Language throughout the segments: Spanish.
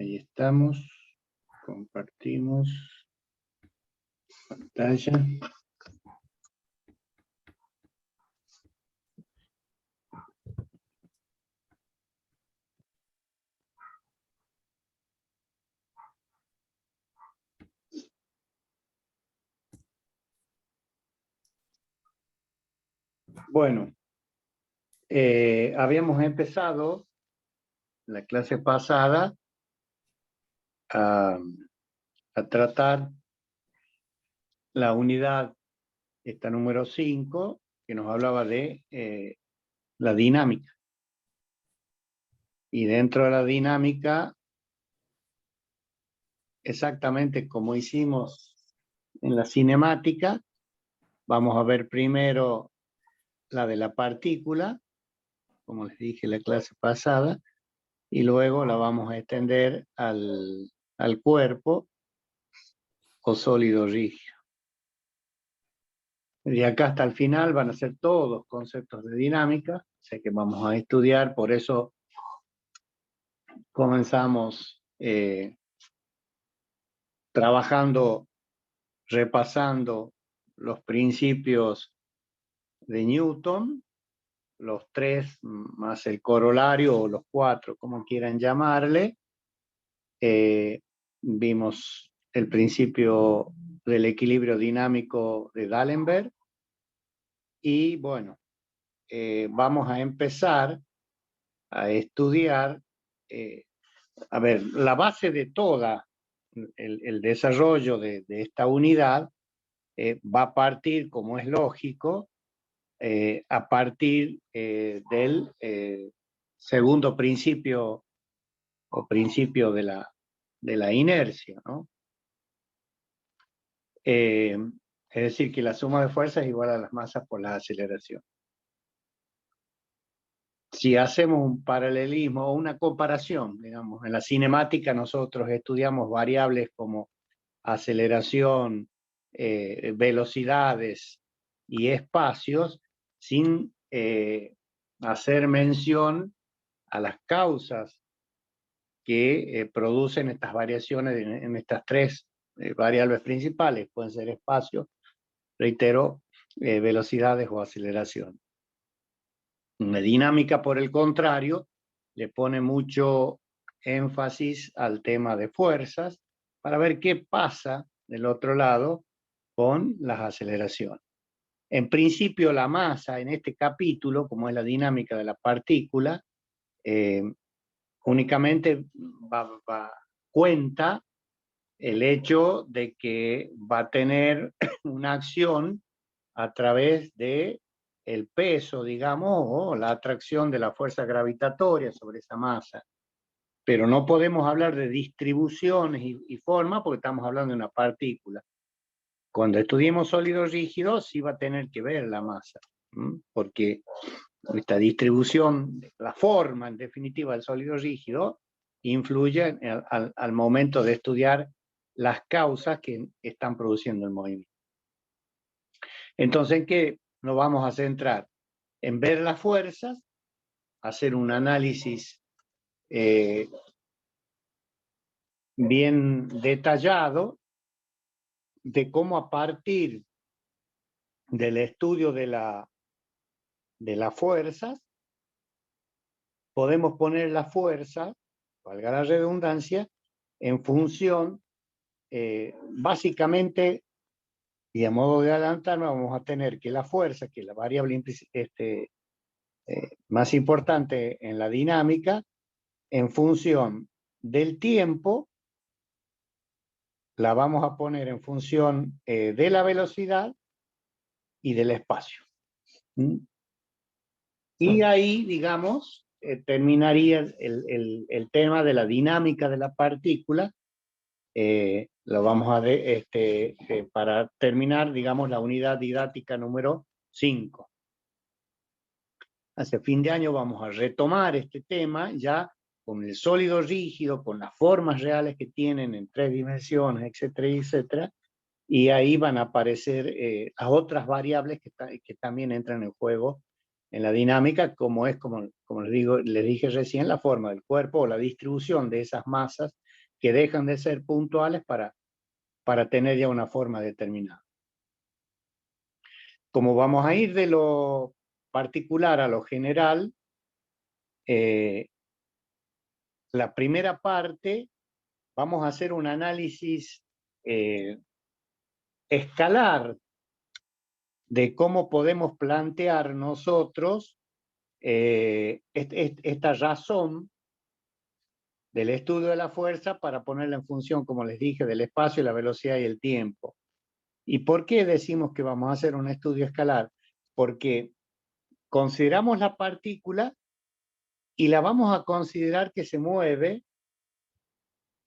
Ahí estamos. Compartimos pantalla. Bueno, habíamos empezado la clase pasada a tratar la unidad, esta número 5, que nos hablaba de la dinámica. Y dentro de la dinámica, exactamente como hicimos en la cinemática, vamos a ver primero la de la partícula, como les dije en la clase pasada, y luego la vamos a extender al cuerpo o sólido rígido. De acá hasta el final van a ser todos conceptos de dinámica, sé que vamos a estudiar, por eso comenzamos trabajando, repasando los principios de Newton, los 3 más el corolario o los 4, como quieran llamarle. Vimos el principio del equilibrio dinámico de D'Alembert y bueno, vamos a empezar a estudiar, a ver, la base de toda el desarrollo de esta unidad va a partir, como es lógico, a partir del segundo principio o principio de la inercia, ¿no? Es decir, que la suma de fuerzas es igual a las masas por la aceleración. Si hacemos un paralelismo o una comparación, digamos, en la cinemática nosotros estudiamos variables como aceleración, velocidades y espacios sin hacer mención a las causas que producen estas variaciones en estas 3 variables principales. Pueden ser espacio, reitero, velocidades o aceleración. Una dinámica, por el contrario, le pone mucho énfasis al tema de fuerzas para ver qué pasa del otro lado con las aceleraciones. En principio, la masa en este capítulo, como es la dinámica de la partícula, únicamente cuenta el hecho de que va a tener una acción a través de el peso, digamos, o la atracción de la fuerza gravitatoria sobre esa masa. Pero no podemos hablar de distribuciones y forma porque estamos hablando de una partícula. Cuando estudiemos sólidos rígidos sí va a tener que ver la masa, porque esta distribución, la forma en definitiva del sólido rígido, influye al momento de estudiar las causas que están produciendo el movimiento. Entonces, ¿en qué nos vamos a centrar? En ver las fuerzas, hacer un análisis bien detallado de cómo a partir del estudio de las fuerzas podemos poner la fuerza, valga la redundancia, en función, básicamente, y a modo de adelantarnos, vamos a tener que la fuerza, que es la variable más importante en la dinámica, en función del tiempo, la vamos a poner en función de la velocidad y del espacio. Y ahí, digamos, terminaría el tema de la dinámica de la partícula. Lo vamos a ver para terminar, digamos, la unidad didáctica número 5. Hacia fin de año vamos a retomar este tema ya con el sólido rígido, con las formas reales que tienen en 3 dimensiones, etcétera, etcétera, y ahí van a aparecer las otras variables que también entran en juego en la dinámica, como les dije recién, la forma del cuerpo o la distribución de esas masas que dejan de ser puntuales para tener ya una forma determinada. Como vamos a ir de lo particular a lo general, la primera parte vamos a hacer un análisis escalar de cómo podemos plantear nosotros esta razón del estudio de la fuerza para ponerla en función, como les dije, del espacio, la velocidad y el tiempo. ¿Y por qué decimos que vamos a hacer un estudio escalar? Porque consideramos la partícula y la vamos a considerar que se mueve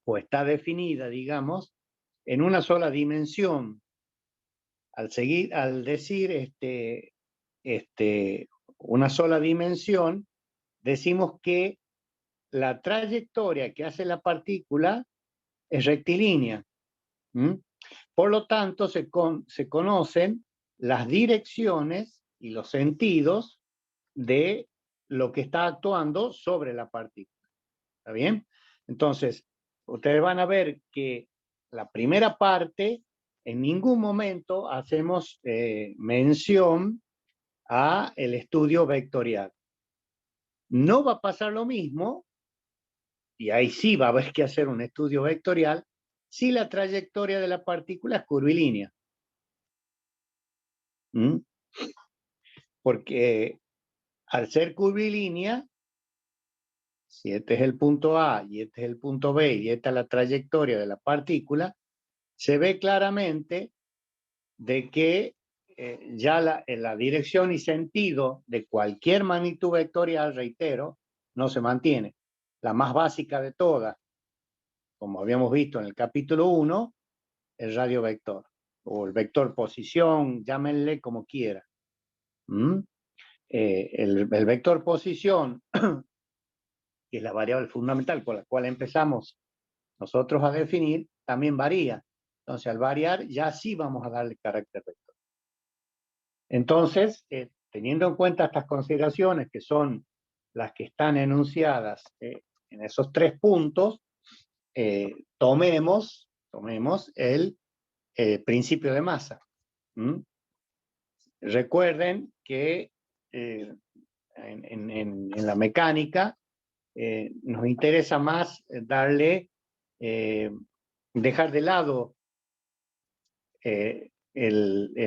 o está definida, digamos, en una sola dimensión. Al decir una sola dimensión, decimos que la trayectoria que hace la partícula es rectilínea. Por lo tanto, se conocen las direcciones y los sentidos de lo que está actuando sobre la partícula. ¿Está bien? Entonces, ustedes van a ver que la primera parte, en ningún momento hacemos mención a el estudio vectorial. No va a pasar lo mismo, y ahí sí va a haber que hacer un estudio vectorial, si la trayectoria de la partícula es curvilínea. Porque al ser curvilínea, si este es el punto A y este es el punto B y esta es la trayectoria de la partícula, se ve claramente de que ya la dirección y sentido de cualquier magnitud vectorial, reitero, no se mantiene. La más básica de todas, como habíamos visto en el capítulo 1, el radio vector, o el vector posición, llámenle como quiera. El vector posición, que es la variable fundamental con la cual empezamos nosotros a definir, también varía. Entonces, al variar, ya sí vamos a darle carácter vector. Entonces, teniendo en cuenta estas consideraciones, que son las que están enunciadas en esos 3 puntos, tomemos el principio de masa. Recuerden que en la mecánica nos interesa más dejar de lado el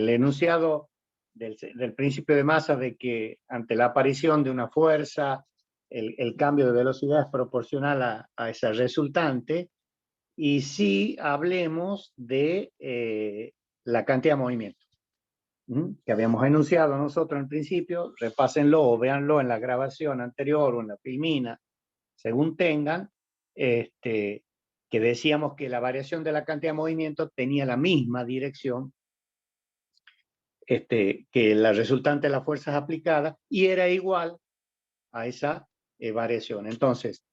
enunciado del principio de masa, de que ante la aparición de una fuerza, el cambio de velocidad es proporcional a esa resultante, y sí hablemos de la cantidad de movimiento que habíamos enunciado nosotros en principio. Repásenlo o véanlo en la grabación anterior o en la filmina, según tengan, que decíamos que la variación de la cantidad de movimiento tenía la misma dirección que la resultante de las fuerzas aplicadas, y era igual a esa variación. Entonces,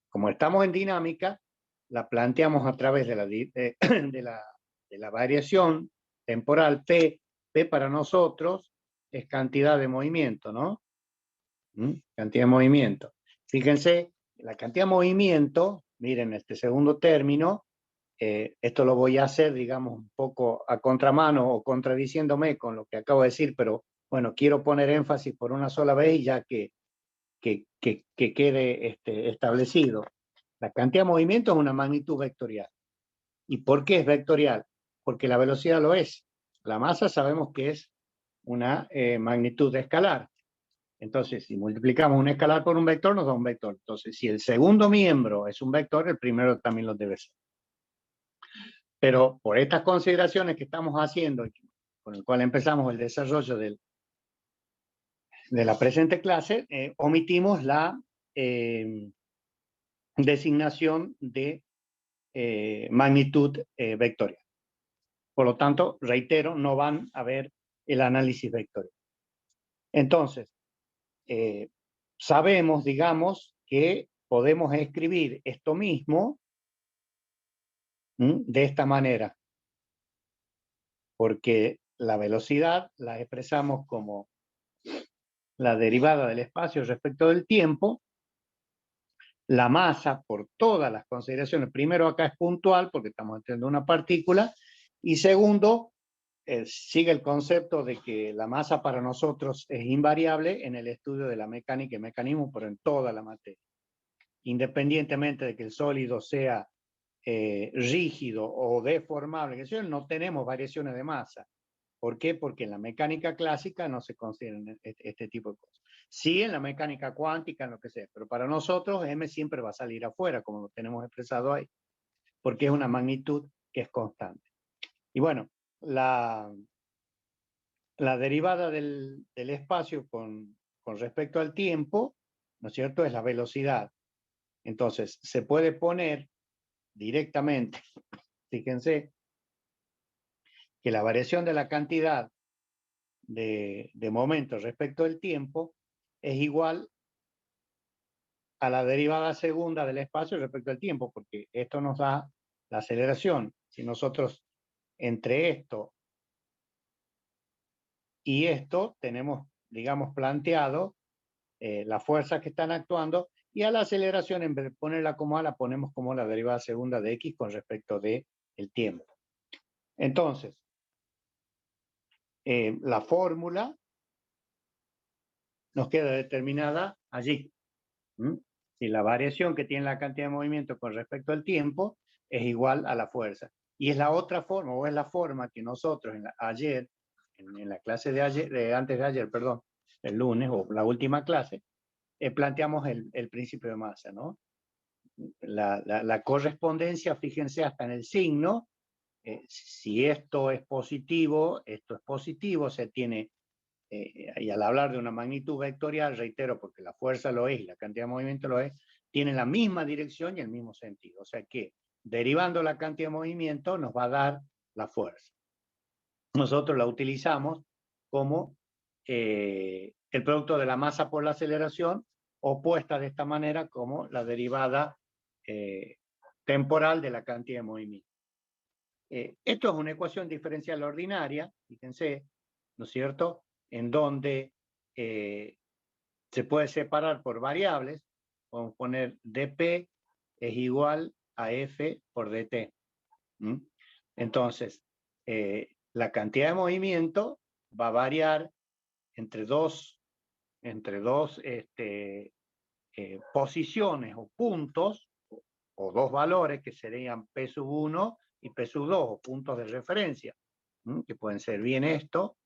como estamos en dinámica, la planteamos a través de la variación temporal P. P para nosotros es cantidad de movimiento, ¿no? Cantidad de movimiento. Fíjense, la cantidad de movimiento, miren este segundo término, esto lo voy a hacer, digamos, un poco a contramano o contradiciéndome con lo que acabo de decir, pero bueno, quiero poner énfasis por una sola vez ya que quede establecido. La cantidad de movimiento es una magnitud vectorial. ¿Y por qué es vectorial? Porque la velocidad lo es. La masa sabemos que es una magnitud escalar. Entonces, si multiplicamos un escalar por un vector, nos da un vector. Entonces, si el segundo miembro es un vector, el primero también lo debe ser. Pero por estas consideraciones que estamos haciendo, con el cual empezamos el desarrollo de la presente clase, omitimos la designación de magnitud vectorial. Por lo tanto, reitero, no van a ver el análisis vectorial. Entonces, sabemos, digamos, que podemos escribir esto mismo de esta manera, porque la velocidad la expresamos como la derivada del espacio respecto del tiempo, la masa por todas las consideraciones. Primero, acá es puntual porque estamos entendiendo una partícula, y segundo, sigue el concepto de que la masa para nosotros es invariable en el estudio de la mecánica y mecanismo, pero en toda la materia. Independientemente de que el sólido sea rígido o deformable, no tenemos variaciones de masa. ¿Por qué? Porque en la mecánica clásica no se consideran este tipo de cosas. Sí, en la mecánica cuántica, en lo que sea, pero para nosotros m siempre va a salir afuera, como lo tenemos expresado ahí, porque es una magnitud que es constante. Y bueno, la derivada del espacio con respecto al tiempo, ¿no es cierto?, es la velocidad. Entonces, se puede poner directamente, fíjense, que la variación de la cantidad de momentos respecto al tiempo es igual a la derivada segunda del espacio respecto al tiempo, porque esto nos da la aceleración. Si nosotros entre esto y esto tenemos, digamos, planteado las fuerzas que están actuando, y a la aceleración, en vez de ponerla como A, la ponemos como la derivada segunda de X con respecto de el tiempo. Entonces, la fórmula nos queda determinada allí. Si la variación que tiene la cantidad de movimiento con respecto al tiempo es igual a la fuerza. Y es la otra forma, o es la forma que nosotros ayer, en la clase de ayer, antes de ayer, perdón, el lunes, o la última clase, planteamos el principio de masa, ¿no? La correspondencia, fíjense, hasta en el signo, si esto es positivo, se tiene, y al hablar de una magnitud vectorial, reitero, porque la fuerza lo es y la cantidad de movimiento lo es, tienen la misma dirección y el mismo sentido. O sea que derivando la cantidad de movimiento nos va a dar la fuerza. Nosotros la utilizamos como el producto de la masa por la aceleración, opuesta de esta manera como la derivada temporal de la cantidad de movimiento. Esto es una ecuación diferencial ordinaria, fíjense, ¿no es cierto?, en donde se puede separar por variables. Vamos a poner dp es igual a f por dt. Entonces, la cantidad de movimiento va a variar entre dos posiciones o puntos, o dos valores que serían P sub 1 y P sub 2, o puntos de referencia, que pueden ser bien esto,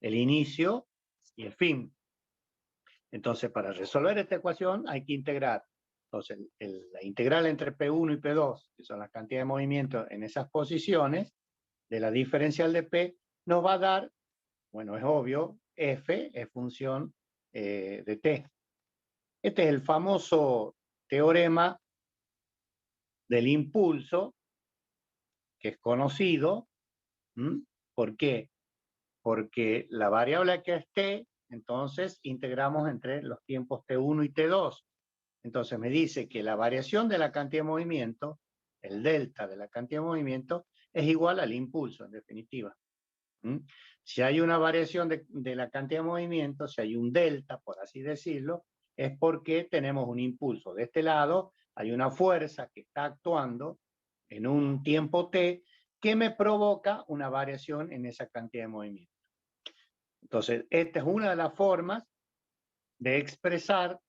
el inicio y el fin. Entonces, para resolver esta ecuación hay que integrar. Entonces, la integral entre P1 y P2, que son las cantidades de movimiento en esas posiciones, de la diferencial de P, nos va a dar, bueno, es obvio, F es función de T. Este es el famoso teorema del impulso, que es conocido. ¿Por qué? Porque la variable que es T, entonces integramos entre los tiempos T1 y T2. Entonces me dice que la variación de la cantidad de movimiento, el delta de la cantidad de movimiento, es igual al impulso, en definitiva. Si hay una variación de la cantidad de movimiento, si hay un delta, por así decirlo, es porque tenemos un impulso. De este lado hay una fuerza que está actuando en un tiempo t que me provoca una variación en esa cantidad de movimiento. Entonces, esta es una de las formas de expresar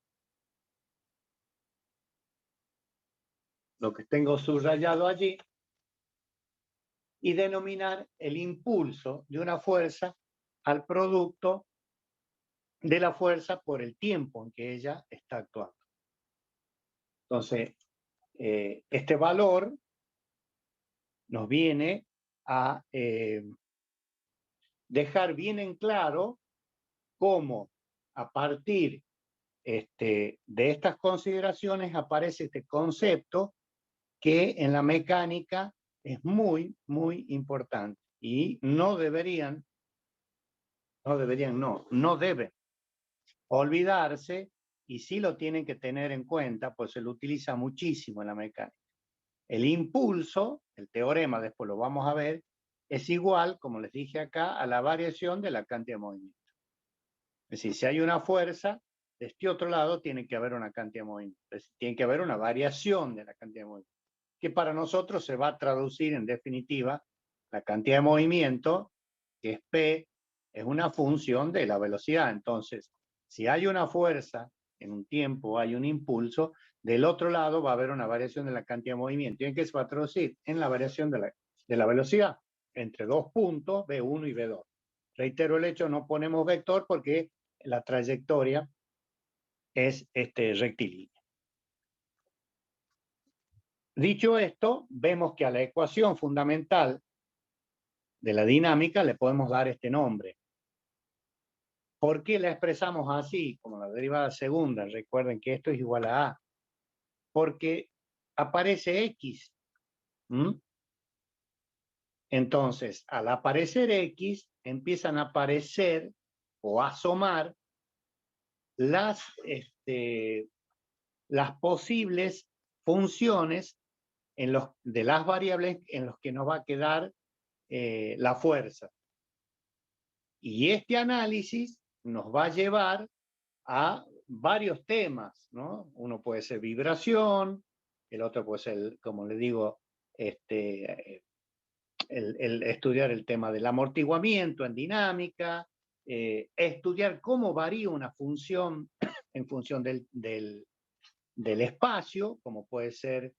lo que tengo subrayado allí y denominar el impulso de una fuerza al producto de la fuerza por el tiempo en que ella está actuando. Entonces, este valor nos viene a dejar bien en claro cómo a partir de estas consideraciones aparece este concepto que en la mecánica es muy, muy importante, y no deben olvidarse, y sí lo tienen que tener en cuenta, pues se lo utiliza muchísimo en la mecánica. El impulso, el teorema, después lo vamos a ver, es igual, como les dije acá, a la variación de la cantidad de movimiento. Es decir, si hay una fuerza de este otro lado tiene que haber una cantidad de movimiento. Es decir, tiene que haber una variación de la cantidad de movimiento, que para nosotros se va a traducir en definitiva la cantidad de movimiento, que es P, es una función de la velocidad. Entonces, si hay una fuerza en un tiempo, hay un impulso, del otro lado va a haber una variación de la cantidad de movimiento. ¿Y en qué se va a traducir? En la variación de la velocidad entre dos puntos, B1 y B2. Reitero el hecho, no ponemos vector porque la trayectoria es rectilínea. Dicho esto, vemos que a la ecuación fundamental de la dinámica le podemos dar este nombre. ¿Por qué la expresamos así, como la derivada segunda? Recuerden que esto es igual a A. Porque aparece X. Entonces, al aparecer X, empiezan a aparecer o a asomar las posibles funciones de las variables en los que nos va a quedar la fuerza. Y este análisis nos va a llevar a varios temas, ¿no? Uno puede ser vibración, el otro puede ser, como le digo, estudiar el tema del amortiguamiento en dinámica, estudiar cómo varía una función en función del espacio, como puede ser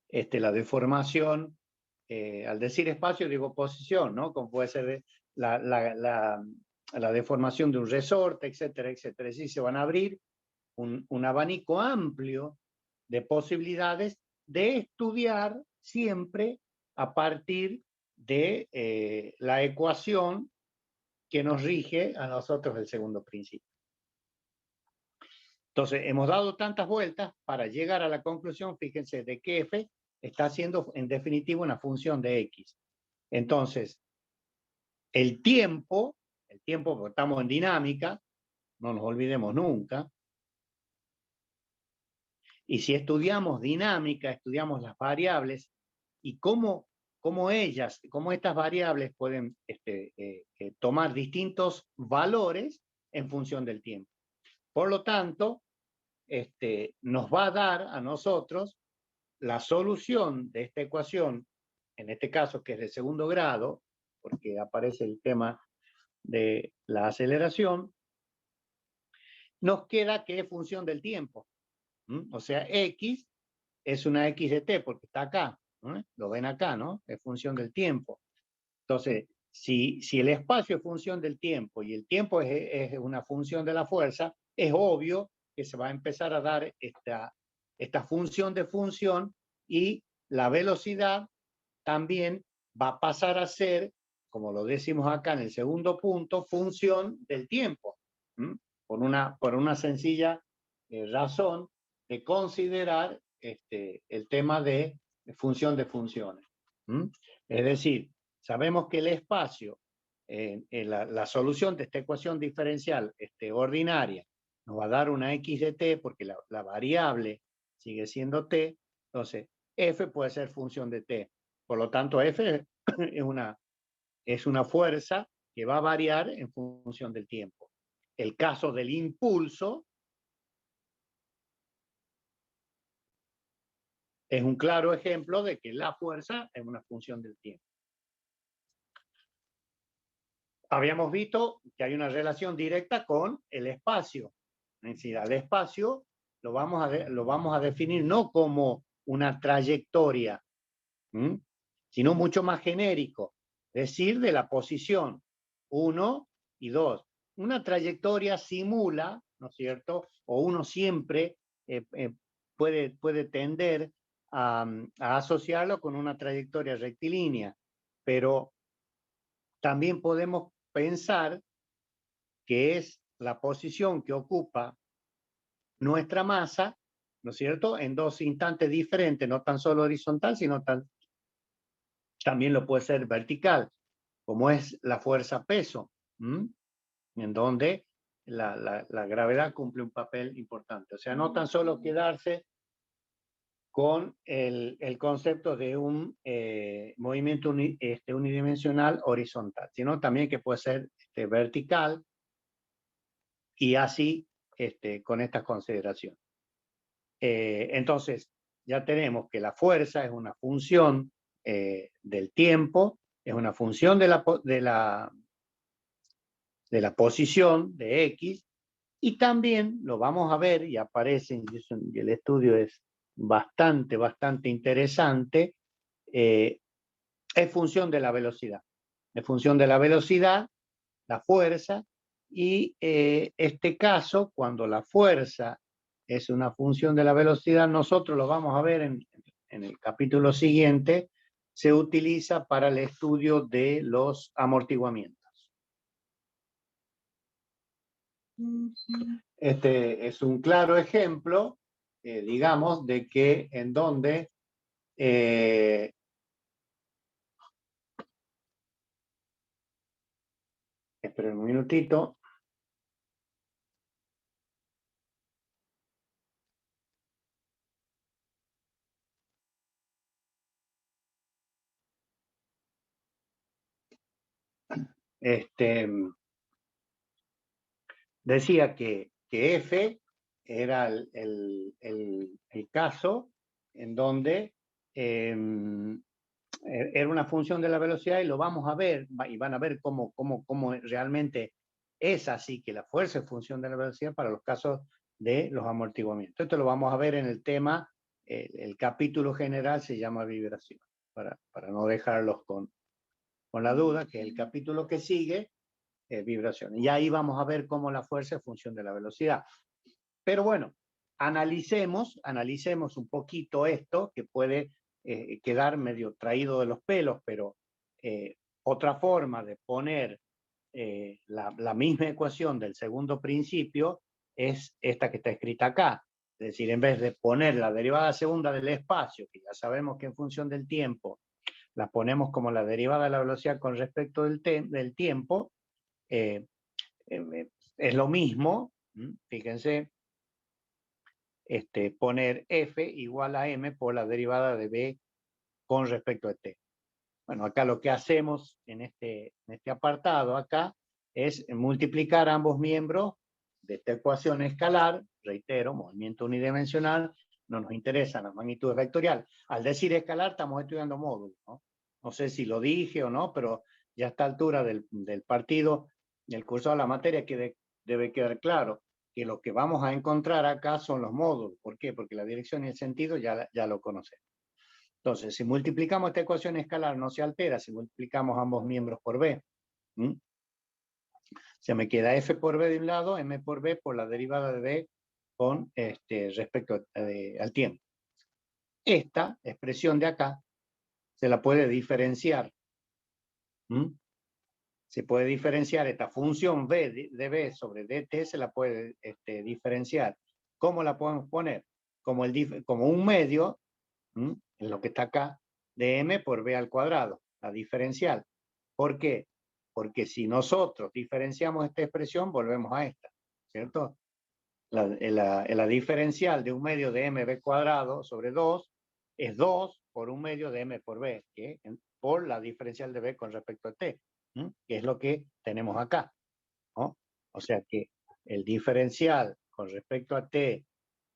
la deformación. Al decir espacio digo posición, ¿no? Como puede ser la deformación de un resorte, etcétera, etcétera. Así se van a abrir un abanico amplio de posibilidades de estudiar siempre a partir de la ecuación que nos rige a nosotros el segundo principio. Entonces, hemos dado tantas vueltas para llegar a la conclusión, fíjense, de que F está haciendo en definitiva una función de X. Entonces, el tiempo, porque estamos en dinámica, no nos olvidemos nunca, y si estudiamos dinámica, estudiamos las variables y cómo estas variables pueden tomar distintos valores en función del tiempo. Por lo tanto, nos va a dar a nosotros la solución de esta ecuación, en este caso que es de segundo grado, porque aparece el tema de la aceleración, nos queda que es función del tiempo. O sea, X es una X de t porque está acá. Lo ven acá, ¿no? Es función del tiempo. Entonces, si el espacio es función del tiempo y el tiempo es una función de la fuerza, es obvio que se va a empezar a dar esta función de función y la velocidad también va a pasar a ser, como lo decimos acá en el segundo punto, función del tiempo. Por una sencilla razón de considerar el tema de función de funciones. Es decir, sabemos que el espacio, la solución de esta ecuación diferencial ordinaria, nos va a dar una X de t porque la variable sigue siendo t, entonces F puede ser función de t. Por lo tanto, F es una fuerza que va a variar en función del tiempo. El caso del impulso es un claro ejemplo de que la fuerza es una función del tiempo. Habíamos visto que hay una relación directa con el espacio. Es decir, al espacio lo vamos a definir no como una trayectoria, sino mucho más genérico, es decir, de la posición 1 y 2. Una trayectoria simula, ¿no es cierto? O uno siempre puede tender a asociarlo con una trayectoria rectilínea, pero también podemos pensar que es la posición que ocupa nuestra masa, ¿no es cierto?, en dos instantes diferentes, no tan solo horizontal, sino también lo puede ser vertical, como es la fuerza-peso, en donde la gravedad cumple un papel importante. O sea, no tan solo quedarse con el concepto de un movimiento unidimensional horizontal, sino también que puede ser vertical y así con estas consideraciones. Entonces, ya tenemos que la fuerza es una función del tiempo, es una función de la posición de X, y también lo vamos a ver, y aparece, y el estudio es bastante interesante, es función de la velocidad. Es función de la velocidad, la fuerza, y este caso, cuando la fuerza es una función de la velocidad, nosotros lo vamos a ver en el capítulo siguiente, se utiliza para el estudio de los amortiguamientos. Este es un claro ejemplo, digamos, de que en donde esperen un minutito. Decía que F era el caso en donde era una función de la velocidad, y lo vamos a ver, y van a ver cómo realmente es así, que la fuerza es función de la velocidad para los casos de los amortiguamientos. Esto lo vamos a ver en el tema, el capítulo general se llama vibración, para no dejarlos con la duda, que el capítulo que sigue vibración. Y ahí vamos a ver cómo la fuerza es función de la velocidad. Pero bueno, analicemos un poquito esto, que puede quedar medio traído de los pelos, pero otra forma de poner la misma ecuación del segundo principio es esta que está escrita acá. Es decir, en vez de poner la derivada segunda del espacio, que ya sabemos que en función del tiempo la ponemos como la derivada de la velocidad con respecto del tiempo, es lo mismo, fíjense, poner f igual a m por la derivada de b con respecto a t. Bueno, acá lo que hacemos en este apartado acá es multiplicar ambos miembros de esta ecuación escalar, reitero, movimiento unidimensional, no nos interesan las magnitudes vectoriales. Al decir escalar estamos estudiando módulos, ¿no? No sé si lo dije o no, pero ya a esta altura del partido, del curso de la materia, que debe quedar claro que lo que vamos a encontrar acá son los módulos. ¿Por qué? Porque la dirección y el sentido ya lo conocemos. Entonces, si multiplicamos esta ecuación escalar, no se altera si multiplicamos ambos miembros por b. Se me queda f por b de un lado, m por b por la derivada de b con respecto al tiempo. Esta expresión de acá se la puede diferenciar. Se puede diferenciar esta función b de b sobre dt, se la puede diferenciar. ¿Cómo la podemos poner? Como un medio, en lo que está acá, de m por b al cuadrado, la diferencial. ¿Por qué? Porque si nosotros diferenciamos esta expresión, volvemos a esta, ¿cierto? La diferencial de un medio de mb cuadrado sobre 2 es 2 por un medio de m por b, que por la diferencial de b con respecto a t, que es lo que tenemos acá, ¿no? O sea que el diferencial con respecto a t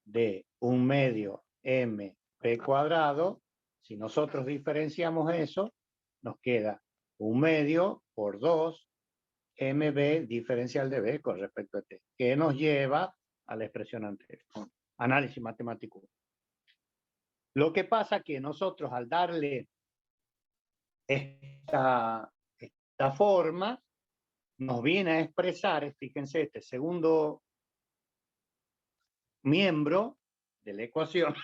de un medio m b cuadrado, si nosotros diferenciamos eso, nos queda un medio por 2 mb diferencial de b con respecto a t, que nos lleva a la expresión anterior. Análisis matemático. Lo que pasa que nosotros, al darle esta forma, nos viene a expresar, fíjense, este segundo miembro de la ecuación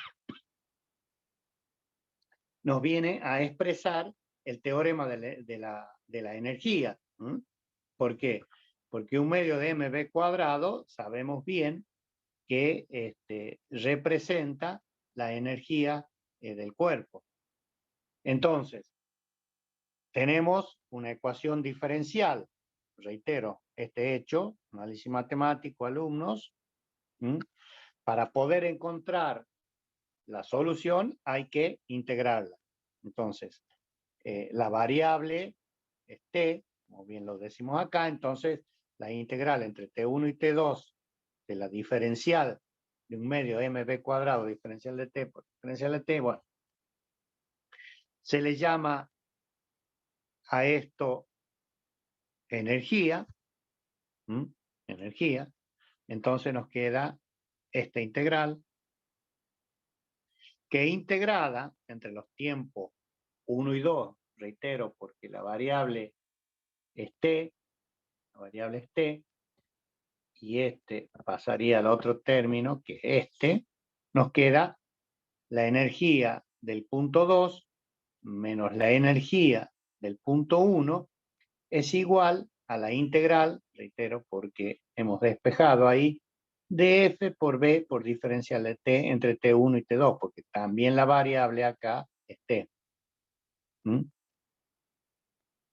nos viene a expresar el teorema de la energía. ¿Por qué? Porque un medio de mb cuadrado, sabemos bien que representa la energía del cuerpo. Entonces, tenemos una ecuación diferencial. Reitero, este hecho, análisis matemático, alumnos, para poder encontrar la solución hay que integrarla. Entonces, la variable es t, como bien lo decimos acá, entonces la integral entre t1 y t2 de la diferencial de un medio mv cuadrado diferencial de t por diferencial de t, bueno, se le llama a esto energía, energía. Entonces nos queda esta integral, que integrada entre los tiempos 1 y 2, reitero, porque la variable es t, y este pasaría al otro término, que este, nos queda la energía del punto 2 menos la energía del punto 1 es igual a la integral, reitero, porque hemos despejado ahí, de f por b por diferencial de t entre t1 y t2, porque también la variable acá es t.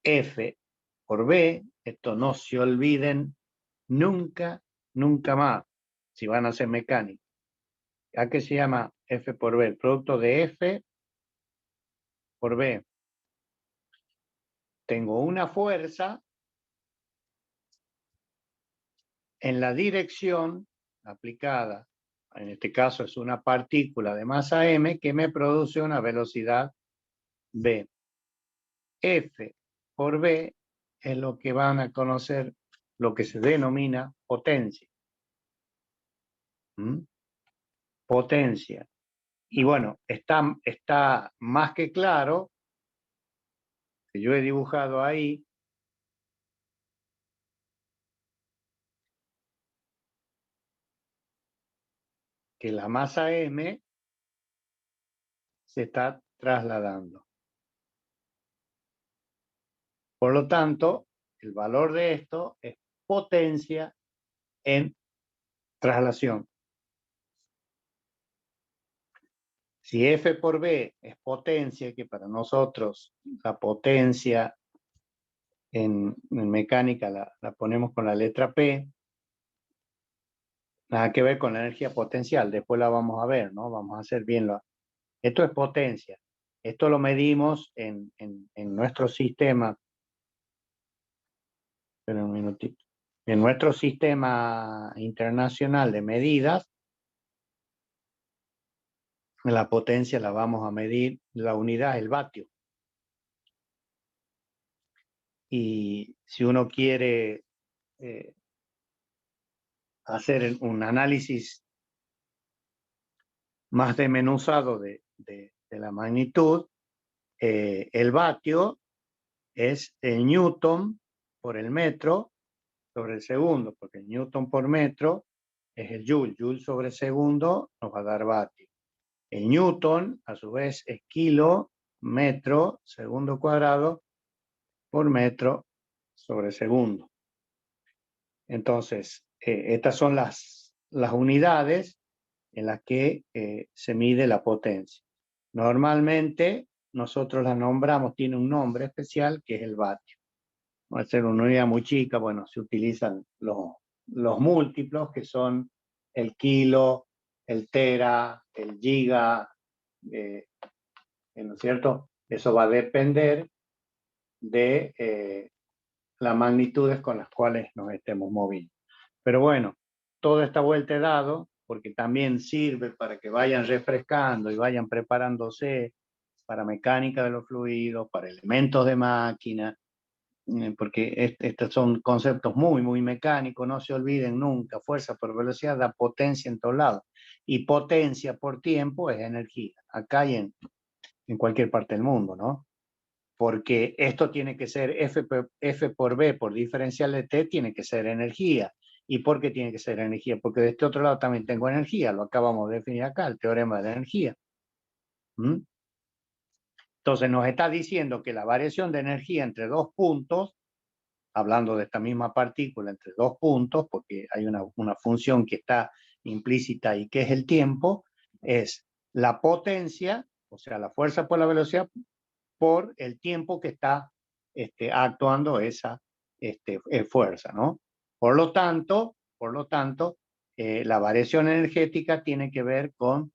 F por b, esto no se olviden nunca, nunca más, si van a hacer mecánica. ¿A qué se llama f por b? El producto de f por b. Tengo una fuerza en la dirección aplicada, en este caso es una partícula de masa m que me produce una velocidad v. F por v es lo que van a conocer, lo que se denomina potencia. Potencia. Y bueno, está más que claro que yo he dibujado ahí que la masa m se está trasladando. Por lo tanto, el valor de esto es potencia en traslación. Si F por B es potencia, que para nosotros la potencia en mecánica la ponemos con la letra P, nada que ver con la energía potencial, después la vamos a ver, ¿no? Vamos a hacer bien esto es potencia. Esto lo medimos en nuestro sistema. Espera un minutito. En nuestro sistema internacional de medidas, la potencia la vamos a medir, la unidad, el vatio. Y si uno quiere hacer un análisis más desmenuzado de la magnitud, el vatio es el newton por el metro sobre el segundo, porque el newton por metro es el joule. Joule sobre segundo nos va a dar vatio. El newton, a su vez, es kilo, metro, segundo cuadrado, por metro sobre segundo. Entonces, estas son las unidades en las que se mide la potencia. Normalmente, nosotros la nombramos, tiene un nombre especial, que es el vatio. Va a ser una unidad muy chica, bueno, se utilizan los múltiplos, que son el kilo, el tera, el giga, ¿no es cierto? Eso va a depender de las magnitudes con las cuales nos estemos moviendo. Pero bueno, toda esta vuelta he dado porque también sirve para que vayan refrescando y vayan preparándose para mecánica de los fluidos, para elementos de máquina, porque estos son conceptos muy, muy mecánicos. No se olviden nunca, fuerza por velocidad da potencia en todos lados. Y potencia por tiempo es energía, acá y en cualquier parte del mundo, ¿no? Porque esto tiene que ser F por B por diferencial de T, tiene que ser energía. ¿Y por qué tiene que ser energía? Porque de este otro lado también tengo energía, lo acabamos de definir acá, el teorema de la energía. Entonces nos está diciendo que la variación de energía entre dos puntos, hablando de esta misma partícula entre dos puntos, porque hay una función que está implícita y que es el tiempo, es la potencia, o sea, la fuerza por la velocidad, por el tiempo que está actuando esa fuerza, ¿no? Por lo tanto, la variación energética tiene que ver con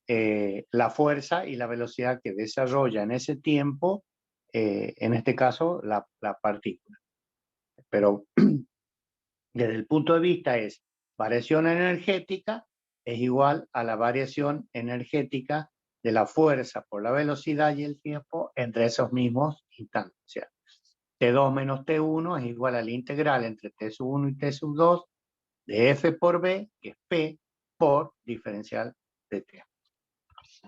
la fuerza y la velocidad que desarrolla en ese tiempo, en este caso, la partícula. Pero desde el punto de vista es variación energética es igual a la variación energética de la fuerza por la velocidad y el tiempo entre esos mismos instantes. O sea, T2 menos T1 es igual a la integral entre T sub 1 y T sub 2 de F por B, que es P, por diferencial de T.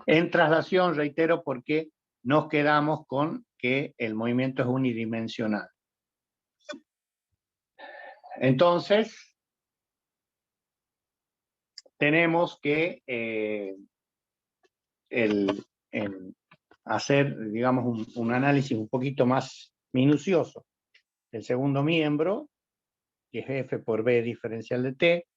En traslación, reitero, porque nos quedamos con que el movimiento es unidimensional. Entonces, tenemos que hacer, digamos, un análisis un poquito más minucioso del segundo miembro, que es F por B diferencial de T.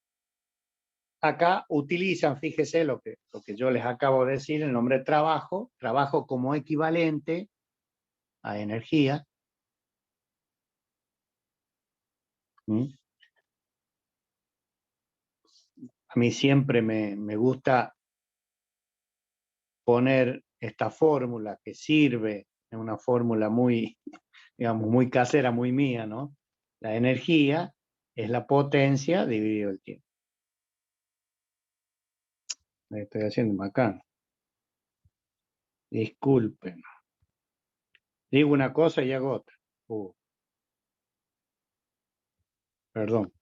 Acá utilizan, fíjese lo que yo les acabo de decir, el nombre trabajo como equivalente a energía. A mí siempre me gusta poner esta fórmula que sirve, es una fórmula muy, digamos, muy casera, muy mía, ¿no? La energía es la potencia dividido el tiempo. Me estoy haciendo macano. Disculpen. Digo una cosa y hago otra. Perdón.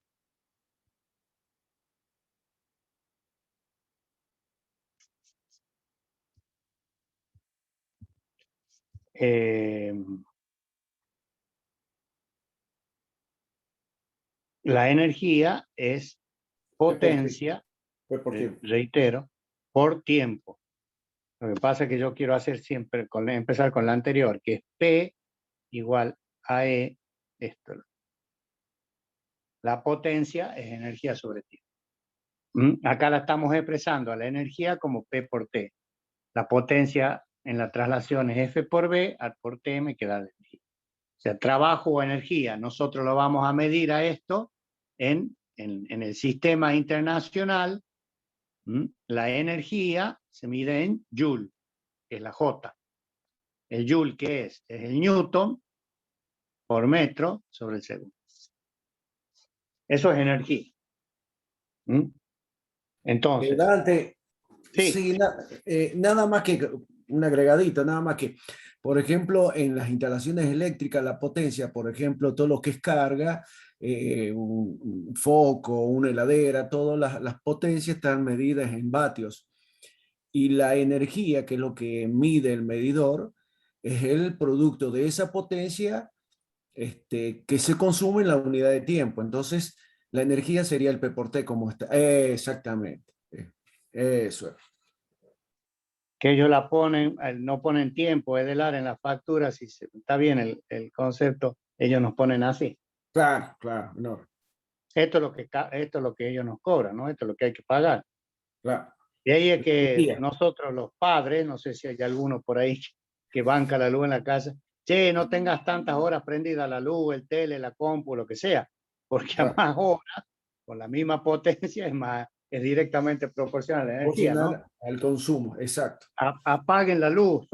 La energía es potencia, reitero, por tiempo. Lo que pasa es que yo quiero hacer siempre, empezar con la anterior, que es P igual a E, esto. La potencia es energía sobre tiempo. Acá la estamos expresando a la energía como P por T. La potencia en la traslación es F por B, A por T me queda de energía. O sea, trabajo o energía, nosotros lo vamos a medir a esto en el sistema internacional. La energía se mide en Joule, que es la J. El Joule, ¿qué es? Es el Newton por metro sobre el segundo. Eso es energía. Entonces. Dante, sí, nada más que un agregadito, nada más que, por ejemplo, en las instalaciones eléctricas, la potencia, por ejemplo, todo lo que es carga, un foco, una heladera, todas las potencias están medidas en vatios. Y la energía, que es lo que mide el medidor, es el producto de esa potencia que se consume en la unidad de tiempo. Entonces, la energía sería el P por T, como está. Exactamente. Eso es. Que ellos la ponen, no ponen tiempo, es del área en la factura, si está bien el concepto, ellos nos ponen así. Claro, claro. No. Esto es lo que ellos nos cobran, ¿no? Esto es lo que hay que pagar. Claro. Y ahí es que nosotros los padres, no sé si hay alguno por ahí que banca la luz en la casa, che, no tengas tantas horas prendida la luz, el tele, la compu, lo que sea, porque a más horas, con la misma potencia, es directamente proporcional a la energía, ¿no? Al consumo, exacto. Apaguen la luz,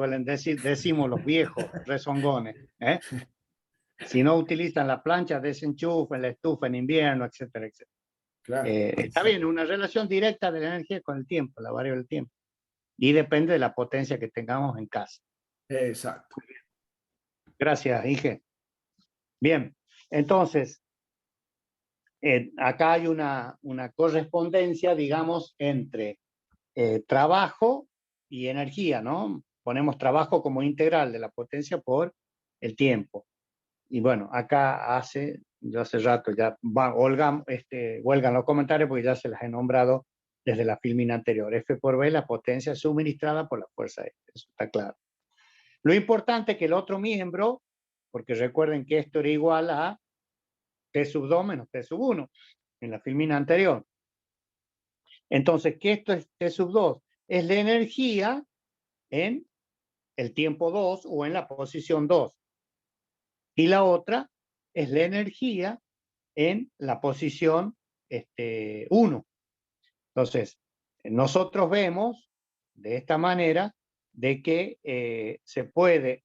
decimos los viejos rezongones, ¿eh? Si no utilizan la plancha, desenchufen la estufa en invierno, etcétera, etcétera. Claro. Está bien, una relación directa de la energía con el tiempo, la variable del tiempo. Y depende de la potencia que tengamos en casa. Exacto. Gracias, Inge. Bien, entonces, acá hay una correspondencia, digamos, entre trabajo y energía, ¿no? Ponemos trabajo como integral de la potencia por el tiempo. Y bueno, acá yo hace rato ya, huelgan los comentarios porque ya se las he nombrado desde la filmina anterior. F por B, la potencia suministrada por la fuerza F, eso está claro. Lo importante es que el otro miembro, porque recuerden que esto era igual a T sub 2 menos T sub 1 en la filmina anterior. Entonces, ¿qué esto es T sub 2? Es la energía en el tiempo 2 o en la posición 2. Y la otra es la energía en la posición 1. Entonces, nosotros vemos de esta manera de que se puede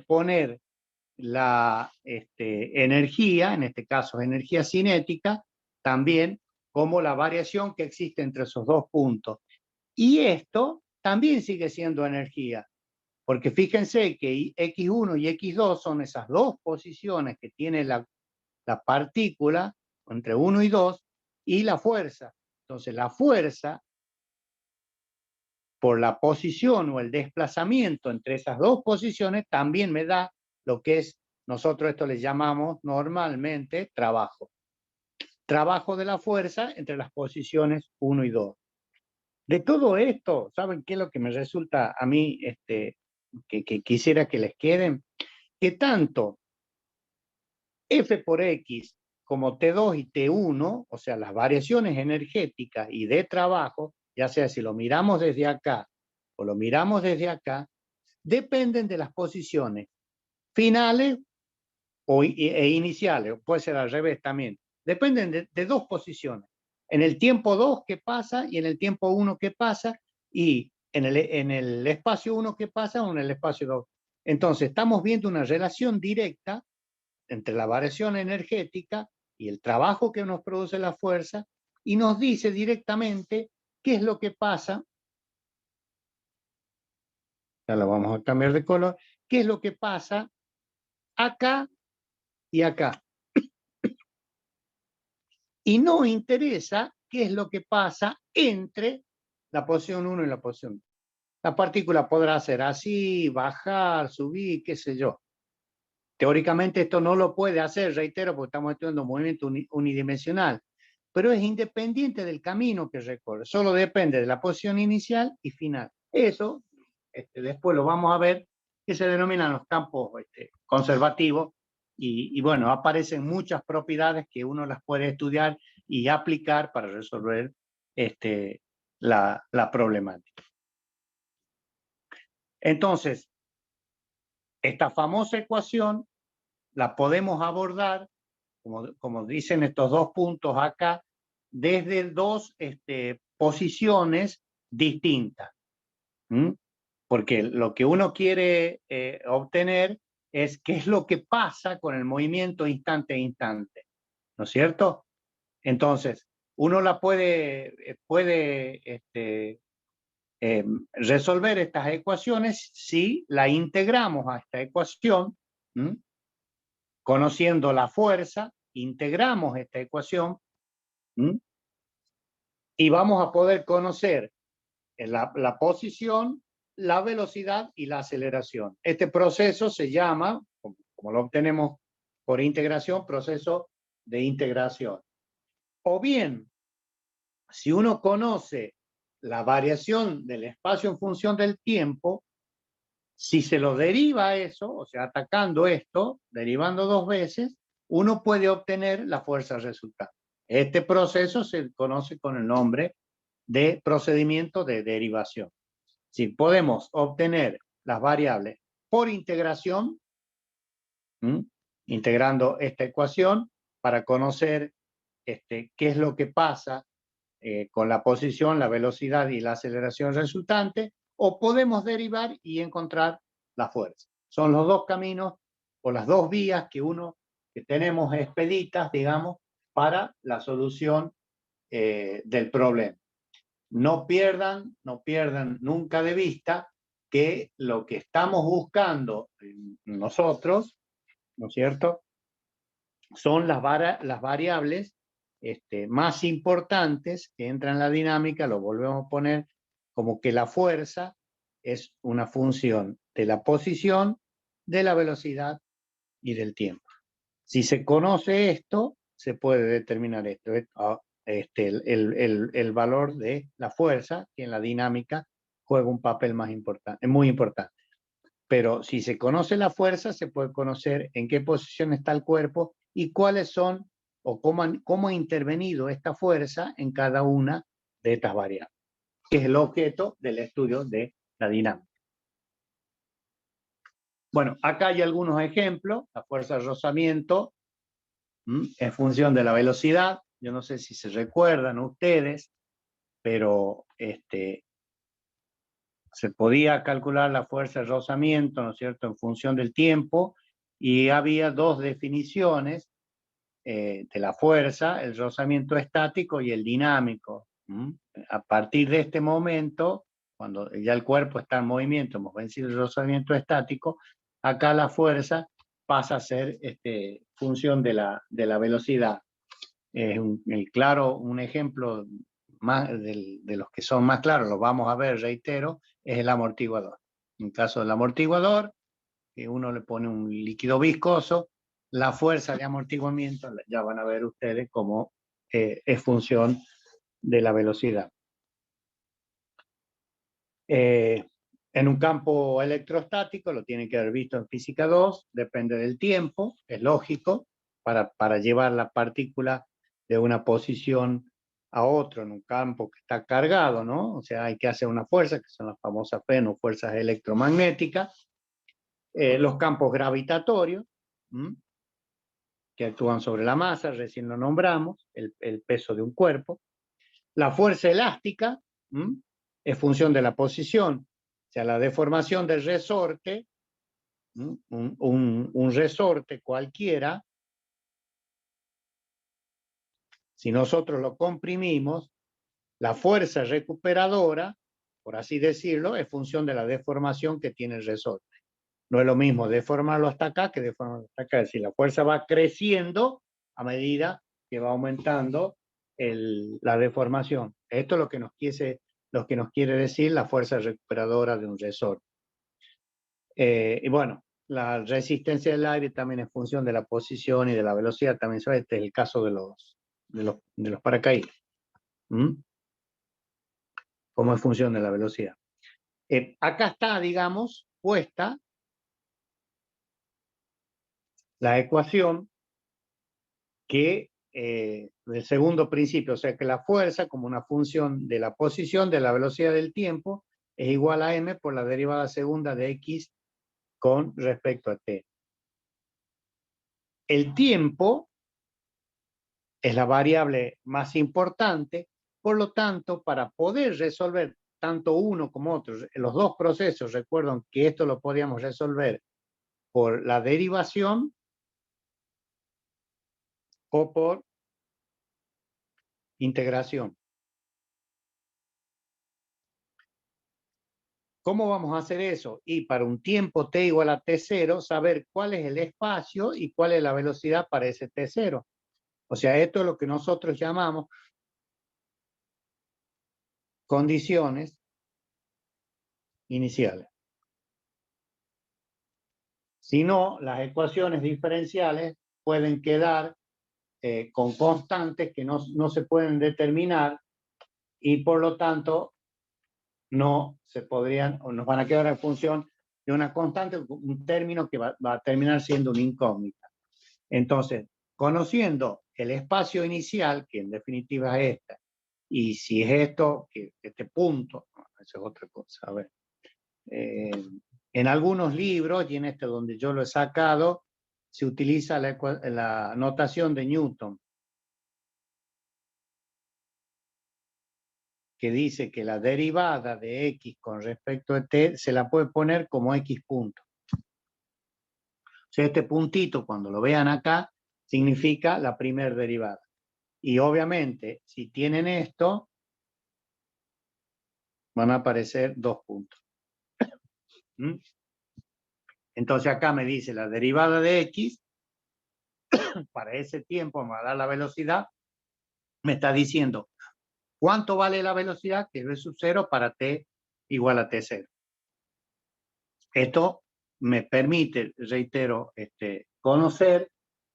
poner la energía, en este caso energía cinética, también como la variación que existe entre esos dos puntos. Y esto también sigue siendo energía, porque fíjense que X1 y X2 son esas dos posiciones que tiene la partícula entre 1 y 2 y la fuerza. Entonces la fuerza por la posición o el desplazamiento entre esas dos posiciones también me da lo que es, nosotros esto le llamamos normalmente trabajo. Trabajo de la fuerza entre las posiciones 1 y 2. De todo esto, ¿saben qué es lo que me resulta a mí que quisiera que les queden? Que tanto F por X como T2 y T1, o sea, las variaciones energéticas y de trabajo, ya sea si lo miramos desde acá o lo miramos desde acá, dependen de las posiciones finales e iniciales, puede ser al revés también. Dependen de dos posiciones. En el tiempo 2 que pasa y en el tiempo 1 que pasa y en el espacio 1 que pasa o en el espacio 2. Entonces, estamos viendo una relación directa entre la variación energética y el trabajo que nos produce la fuerza y nos dice directamente qué es lo que pasa. Ya lo vamos a cambiar de color. ¿Qué es lo que pasa acá y acá? Y no interesa qué es lo que pasa entre la posición 1 y la posición 2. La partícula podrá ser así, bajar, subir, qué sé yo. Teóricamente esto no lo puede hacer, reitero, porque estamos estudiando un movimiento unidimensional, pero es independiente del camino que recorre, solo depende de la posición inicial y final. Eso, después lo vamos a ver, que se denominan los campos conservativos, y bueno, aparecen muchas propiedades que uno las puede estudiar y aplicar para resolver la problemática. Entonces, esta famosa ecuación la podemos abordar, como dicen estos dos puntos acá, desde dos posiciones distintas. Porque lo que uno quiere obtener es qué es lo que pasa con el movimiento instante a instante, ¿no es cierto? Entonces, uno la puede resolver estas ecuaciones si la integramos a esta ecuación, conociendo la fuerza, integramos esta ecuación y vamos a poder conocer la posición, la velocidad y la aceleración. Este proceso se llama, como lo obtenemos por integración, proceso de integración. O bien, si uno conoce la variación del espacio en función del tiempo, si se lo deriva a eso, o sea, atacando esto, derivando dos veces, uno puede obtener la fuerza resultante. Este proceso se conoce con el nombre de procedimiento de derivación. Si podemos obtener las variables por integración, integrando esta ecuación para conocer qué es lo que pasa con la posición, la velocidad y la aceleración resultante, o podemos derivar y encontrar la fuerza. Son los dos caminos o las dos vías que tenemos expeditas, digamos, para la solución del problema. No pierdan nunca de vista que lo que estamos buscando nosotros, ¿no es cierto?, son las variables más importantes que entran en la dinámica. Lo volvemos a poner como que la fuerza es una función de la posición, de la velocidad y del tiempo. Si se conoce esto, se puede determinar esto. El valor de la fuerza, que en la dinámica juega un papel más importante, muy importante. Pero si se conoce la fuerza, se puede conocer en qué posición está el cuerpo y cuáles son o cómo ha intervenido esta fuerza en cada una de estas variables, que es el objeto del estudio de la dinámica. Bueno, acá hay algunos ejemplos. La fuerza de rozamiento en función de la velocidad. Yo no sé si se recuerdan ustedes, pero se podía calcular la fuerza de rozamiento, ¿no es cierto?, en función del tiempo, y había dos definiciones de la fuerza, el rozamiento estático y el dinámico. A partir de este momento, cuando ya el cuerpo está en movimiento, hemos vencido el rozamiento estático, acá la fuerza pasa a ser función de la velocidad. Un ejemplo más de los que son más claros, lo vamos a ver, reitero, es el amortiguador. En caso del amortiguador, que uno le pone un líquido viscoso, la fuerza de amortiguamiento, ya van a ver ustedes cómo es función de la velocidad. En un campo electrostático, lo tienen que haber visto en física 2, depende del tiempo, es lógico, para llevar la partícula de una posición a otro en un campo que está cargado, ¿no? O sea, hay que hacer una fuerza, que son las famosas FEN, fuerzas electromagnéticas. Los campos gravitatorios, que actúan sobre la masa, recién lo nombramos, el peso de un cuerpo. La fuerza elástica es función de la posición, o sea, la deformación del resorte, un resorte cualquiera, si nosotros lo comprimimos, la fuerza recuperadora, por así decirlo, es función de la deformación que tiene el resorte. No es lo mismo deformarlo hasta acá que deformarlo hasta acá. Es decir, la fuerza va creciendo a medida que va aumentando la deformación. Esto es lo que nos quiere decir la fuerza recuperadora de un resorte. Y bueno, la resistencia del aire también es función de la posición y de la velocidad. También este es el caso de los paracaídas. Como es función de la velocidad. Acá está, digamos, puesta la ecuación que del segundo principio, o sea que la fuerza como una función de la posición de la velocidad del tiempo es igual a m por la derivada segunda de x con respecto a t. El tiempo es la variable más importante, por lo tanto, para poder resolver tanto uno como otro, los dos procesos, recuerden que esto lo podíamos resolver por la derivación o por integración. ¿Cómo vamos a hacer eso? Y para un tiempo t igual a t0, saber cuál es el espacio y cuál es la velocidad para ese t0. O sea, esto es lo que nosotros llamamos condiciones iniciales. Si no, las ecuaciones diferenciales pueden quedar con constantes que no se pueden determinar y por lo tanto no se podrían o nos van a quedar en función de una constante, un término que va a terminar siendo una incógnita. Entonces, conociendo el espacio inicial, que en definitiva es esta, y si es esto, que este punto, eso es otra cosa, a ver. En algunos libros, y en este donde yo lo he sacado, se utiliza la notación de Newton, que dice que la derivada de x con respecto a t se la puede poner como x punto. O sea, este puntito, cuando lo vean acá, significa la primera derivada. Y obviamente, si tienen esto, van a aparecer dos puntos. Entonces acá me dice la derivada de x, para ese tiempo me va a dar la velocidad, me está diciendo cuánto vale la velocidad, que es v sub 0 para t igual a t0. Esto me permite, reitero, conocer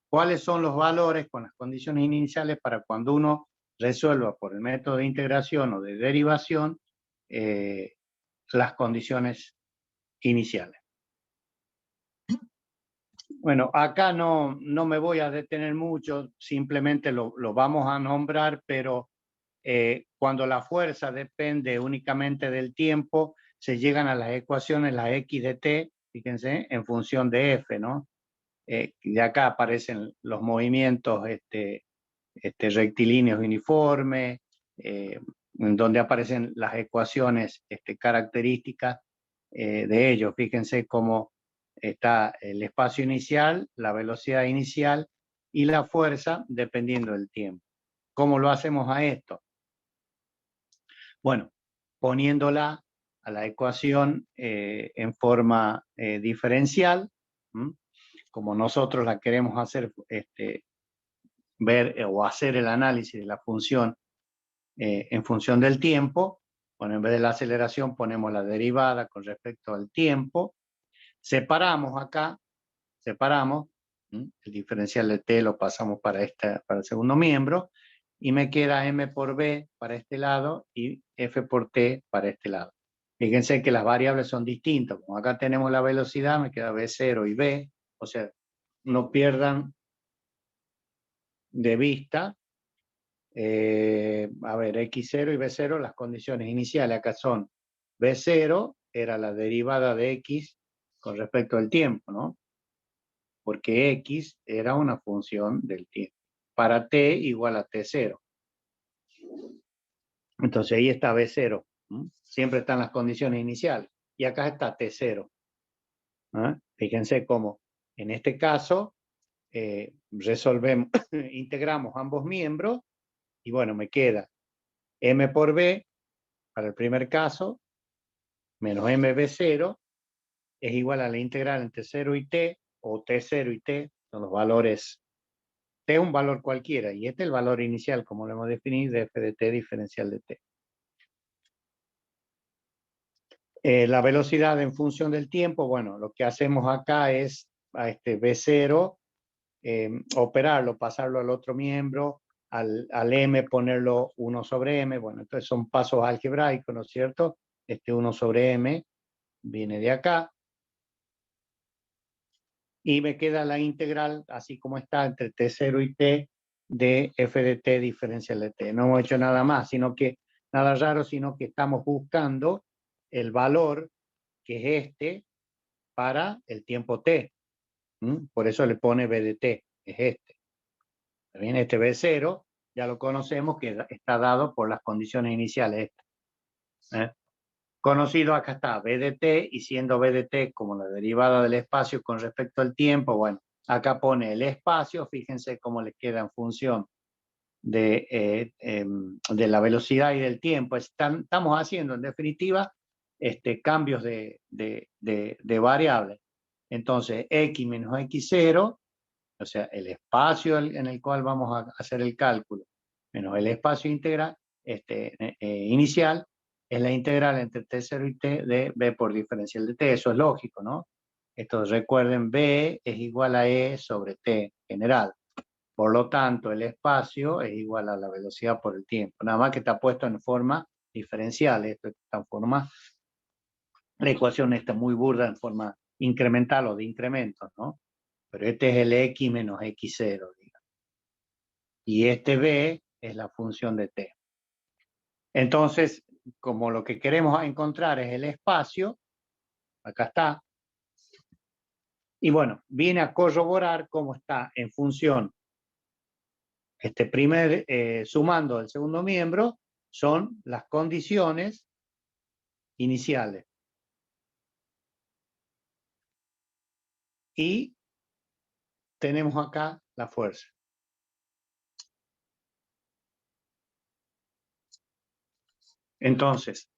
cuáles son los valores con las condiciones iniciales para cuando uno resuelva por el método de integración o de derivación las condiciones iniciales. Bueno, acá no me voy a detener mucho, simplemente lo vamos a nombrar, pero cuando la fuerza depende únicamente del tiempo, se llegan a las ecuaciones, la x de t, fíjense, en función de f, ¿no? De acá aparecen los movimientos rectilíneos uniformes, en donde aparecen las ecuaciones características de ellos. Fíjense cómo está el espacio inicial, la velocidad inicial y la fuerza dependiendo del tiempo. ¿Cómo lo hacemos a esto? Bueno, poniéndola a la ecuación en forma diferencial, como nosotros la queremos hacer, ver o hacer el análisis de la función en función del tiempo. Bueno, en vez de la aceleración ponemos la derivada con respecto al tiempo. Separamos acá, separamos, el diferencial de t lo pasamos para el segundo miembro, y me queda m por b para este lado y f por t para este lado. Fíjense que las variables son distintas. Como acá tenemos la velocidad, me queda v0 y b, o sea, no pierdan de vista, a ver, x0 y b0, las condiciones iniciales acá son b0 era la derivada de x con respecto al tiempo, ¿no? Porque x era una función del tiempo. Para t igual a t0. Entonces ahí está b0. Siempre están las condiciones iniciales. Y acá está t0. Fíjense cómo en este caso resolvemos, integramos ambos miembros y bueno, me queda m por b para el primer caso menos mb0 es igual a la integral entre 0 y t, o t0 y t, son los valores. T es un valor cualquiera, y este es el valor inicial, como lo hemos definido, de f de t diferencial de t. La velocidad en función del tiempo, bueno, lo que hacemos acá es a este b0, operarlo, pasarlo al otro miembro, al m ponerlo 1 sobre m, bueno, entonces son pasos algebraicos, ¿no es cierto? Este 1 sobre m viene de acá, y me queda la integral, así como está, entre t0 y t, de f de t diferencial de t. No hemos hecho nada más, nada raro, sino que estamos buscando el valor que es este para el tiempo t. Por eso le pone b de t, es este. También este b0, ya lo conocemos, que está dado por las condiciones iniciales. Conocido, acá está, b de t, y siendo b de t como la derivada del espacio con respecto al tiempo, bueno, acá pone el espacio, fíjense cómo le queda en función de la velocidad y del tiempo. Estamos haciendo, en definitiva, cambios de variables. Entonces, x menos x0, o sea, el espacio en el cual vamos a hacer el cálculo, menos el espacio integral, inicial, es la integral entre t0 y t de b por diferencial de t. Eso es lógico, ¿no? Esto, recuerden, b es igual a e sobre t general. Por lo tanto, el espacio es igual a la velocidad por el tiempo. Nada más que está puesto en forma diferencial. Esto está en forma, la ecuación está muy burda en forma incremental o de incrementos, ¿no? Pero este es el x menos x0, digamos. Y este b es la función de t. Entonces, como lo que queremos encontrar es el espacio, acá está. Y bueno, viene a corroborar cómo está en función sumando el segundo miembro, son las condiciones iniciales. Y tenemos acá la fuerza. Entonces,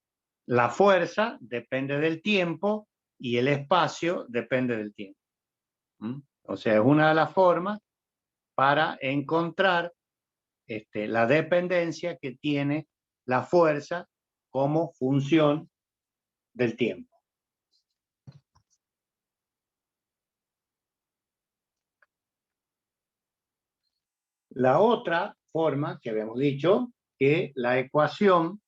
la fuerza depende del tiempo y el espacio depende del tiempo. O sea, es una de las formas para encontrar la dependencia que tiene la fuerza como función del tiempo. La otra forma que habíamos dicho, que la ecuación,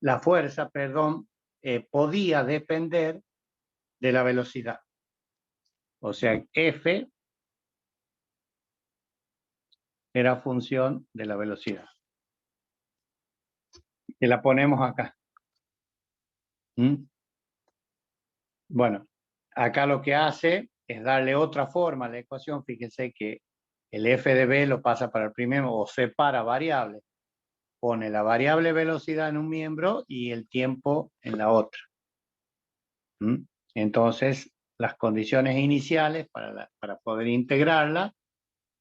la fuerza, perdón, podía depender de la velocidad. O sea, F era función de la velocidad. Y la ponemos acá. Bueno, acá lo que hace es darle otra forma a la ecuación. Fíjense que el f de b lo pasa para el primero, o separa variables. Pone la variable velocidad en un miembro y el tiempo en la otra. Entonces, las condiciones iniciales para poder integrarla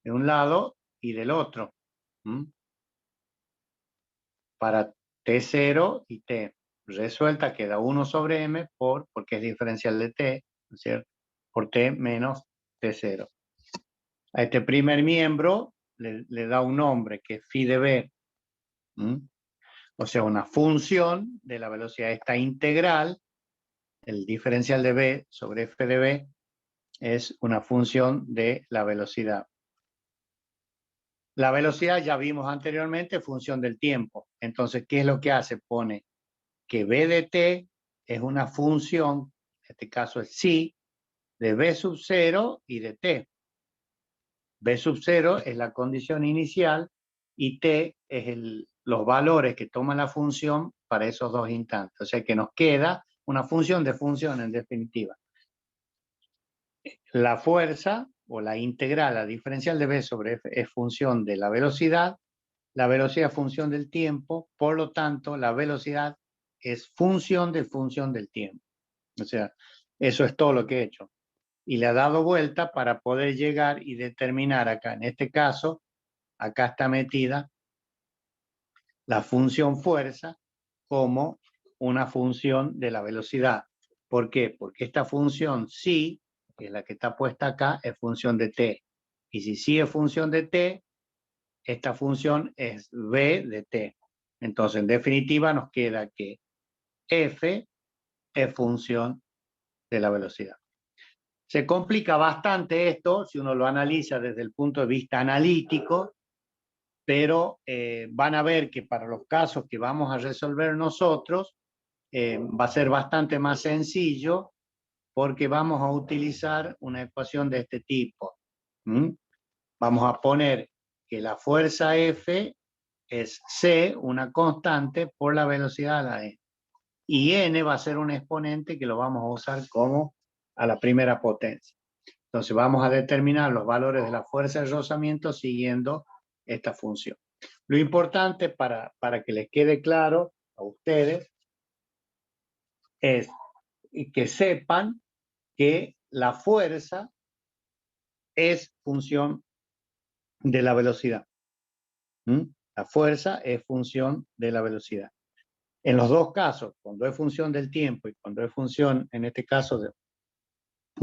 de un lado y del otro. Para T0 y T resuelta queda 1 sobre M porque es diferencial de T, ¿no es cierto? Por T menos T0. A este primer miembro le da un nombre que es phi de B. O sea, una función de la velocidad. Esta integral, el diferencial de B sobre F de B, es una función de la velocidad. La velocidad ya vimos anteriormente, función del tiempo. Entonces, ¿qué es lo que hace? Pone que B de T es una función, en este caso es psi, de B sub 0 y de T. B sub 0 es la condición inicial y T es los valores que toma la función para esos dos instantes. O sea que nos queda una función de función en definitiva. La fuerza o la integral, la diferencial de B sobre F es función de la velocidad es función del tiempo, por lo tanto la velocidad es función del tiempo. O sea, eso es todo lo que he hecho. Y le ha dado vuelta para poder llegar y determinar acá, en este caso, acá está metida la función fuerza como una función de la velocidad. ¿Por qué? Porque esta función sí, que es la que está puesta acá, es función de t. Y si sí es función de t, esta función es v de t. Entonces, en definitiva, nos queda que f es función de la velocidad. Se complica bastante esto si uno lo analiza desde el punto de vista analítico, pero van a ver que para los casos que vamos a resolver nosotros va a ser bastante más sencillo porque vamos a utilizar una ecuación de este tipo. Vamos a poner que la fuerza F es C, una constante, por la velocidad a la E. Y N va a ser un exponente que lo vamos a usar como a la primera potencia. Entonces vamos a determinar los valores de la fuerza de rozamiento siguiendo esta función. Lo importante para que les quede claro a ustedes es que sepan que la fuerza es función de la velocidad. La fuerza es función de la velocidad. En los dos casos, cuando es función del tiempo y cuando es función, en este caso, de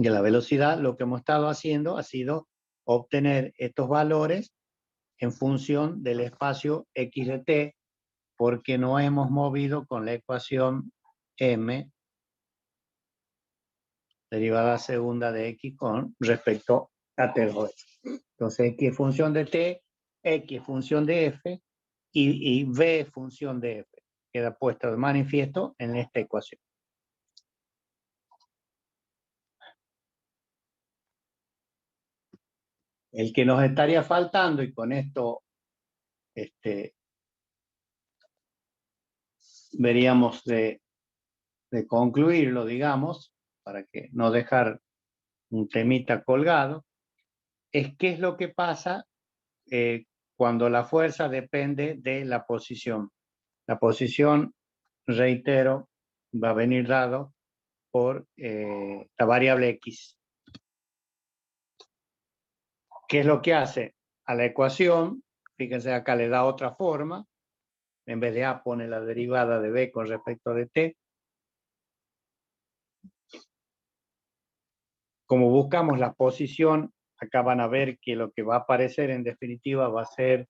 la velocidad, lo que hemos estado haciendo ha sido obtener estos valores en función del espacio x de t, porque no hemos movido con la ecuación m derivada segunda de x con respecto a t de x. Entonces, x es función de t, x es función de f y v es función de f. Queda puesto de manifiesto en esta ecuación. El que nos estaría faltando, y con esto veríamos de concluirlo, digamos, para que no dejar un temita colgado, es qué es lo que pasa cuando la fuerza depende de la posición. La posición, reitero, va a venir dado por la variable x. ¿Qué es lo que hace? A la ecuación, fíjense acá le da otra forma, en vez de a pone la derivada de b con respecto de t. Como buscamos la posición, acá van a ver que lo que va a aparecer en definitiva va a ser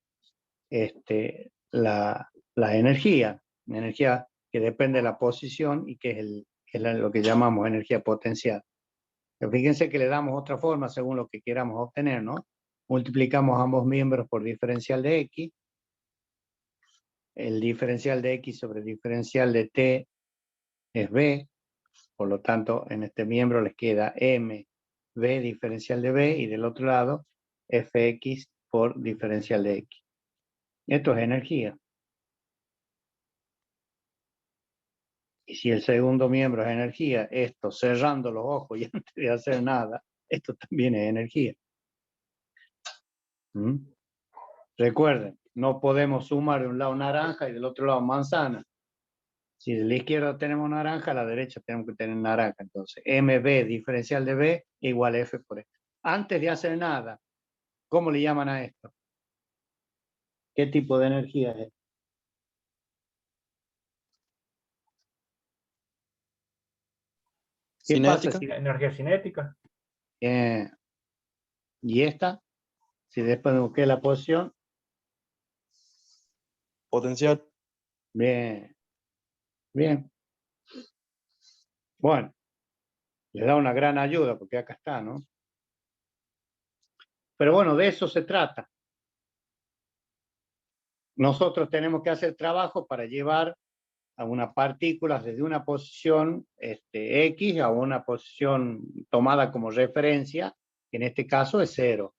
la energía que depende de la posición y que es lo que llamamos energía potencial. Pero fíjense que le damos otra forma según lo que queramos obtener, ¿no? Multiplicamos ambos miembros por diferencial de x. El diferencial de x sobre el diferencial de t es b. Por lo tanto, en este miembro les queda m, b diferencial de b, y del otro lado, fx por diferencial de x. Esto es energía. Y si el segundo miembro es energía, esto cerrando los ojos y antes de hacer nada, esto también es energía. Recuerden, no podemos sumar de un lado naranja y del otro lado manzana. Si de la izquierda tenemos naranja, a la derecha tenemos que tener naranja. Entonces, MB diferencial de B igual a F por E. Antes de hacer nada, ¿cómo le llaman a esto? ¿Qué tipo de energía es? ¿Qué pasa Cinética. si... Energía cinética. ¿Y esta? Si después busqué la posición. Potencial. Bien. Bien. Bueno, le da una gran ayuda porque acá está, ¿no? Pero bueno, de eso se trata. Nosotros tenemos que hacer trabajo para llevar a una partícula desde una posición X a una posición tomada como referencia, que en este caso es 0,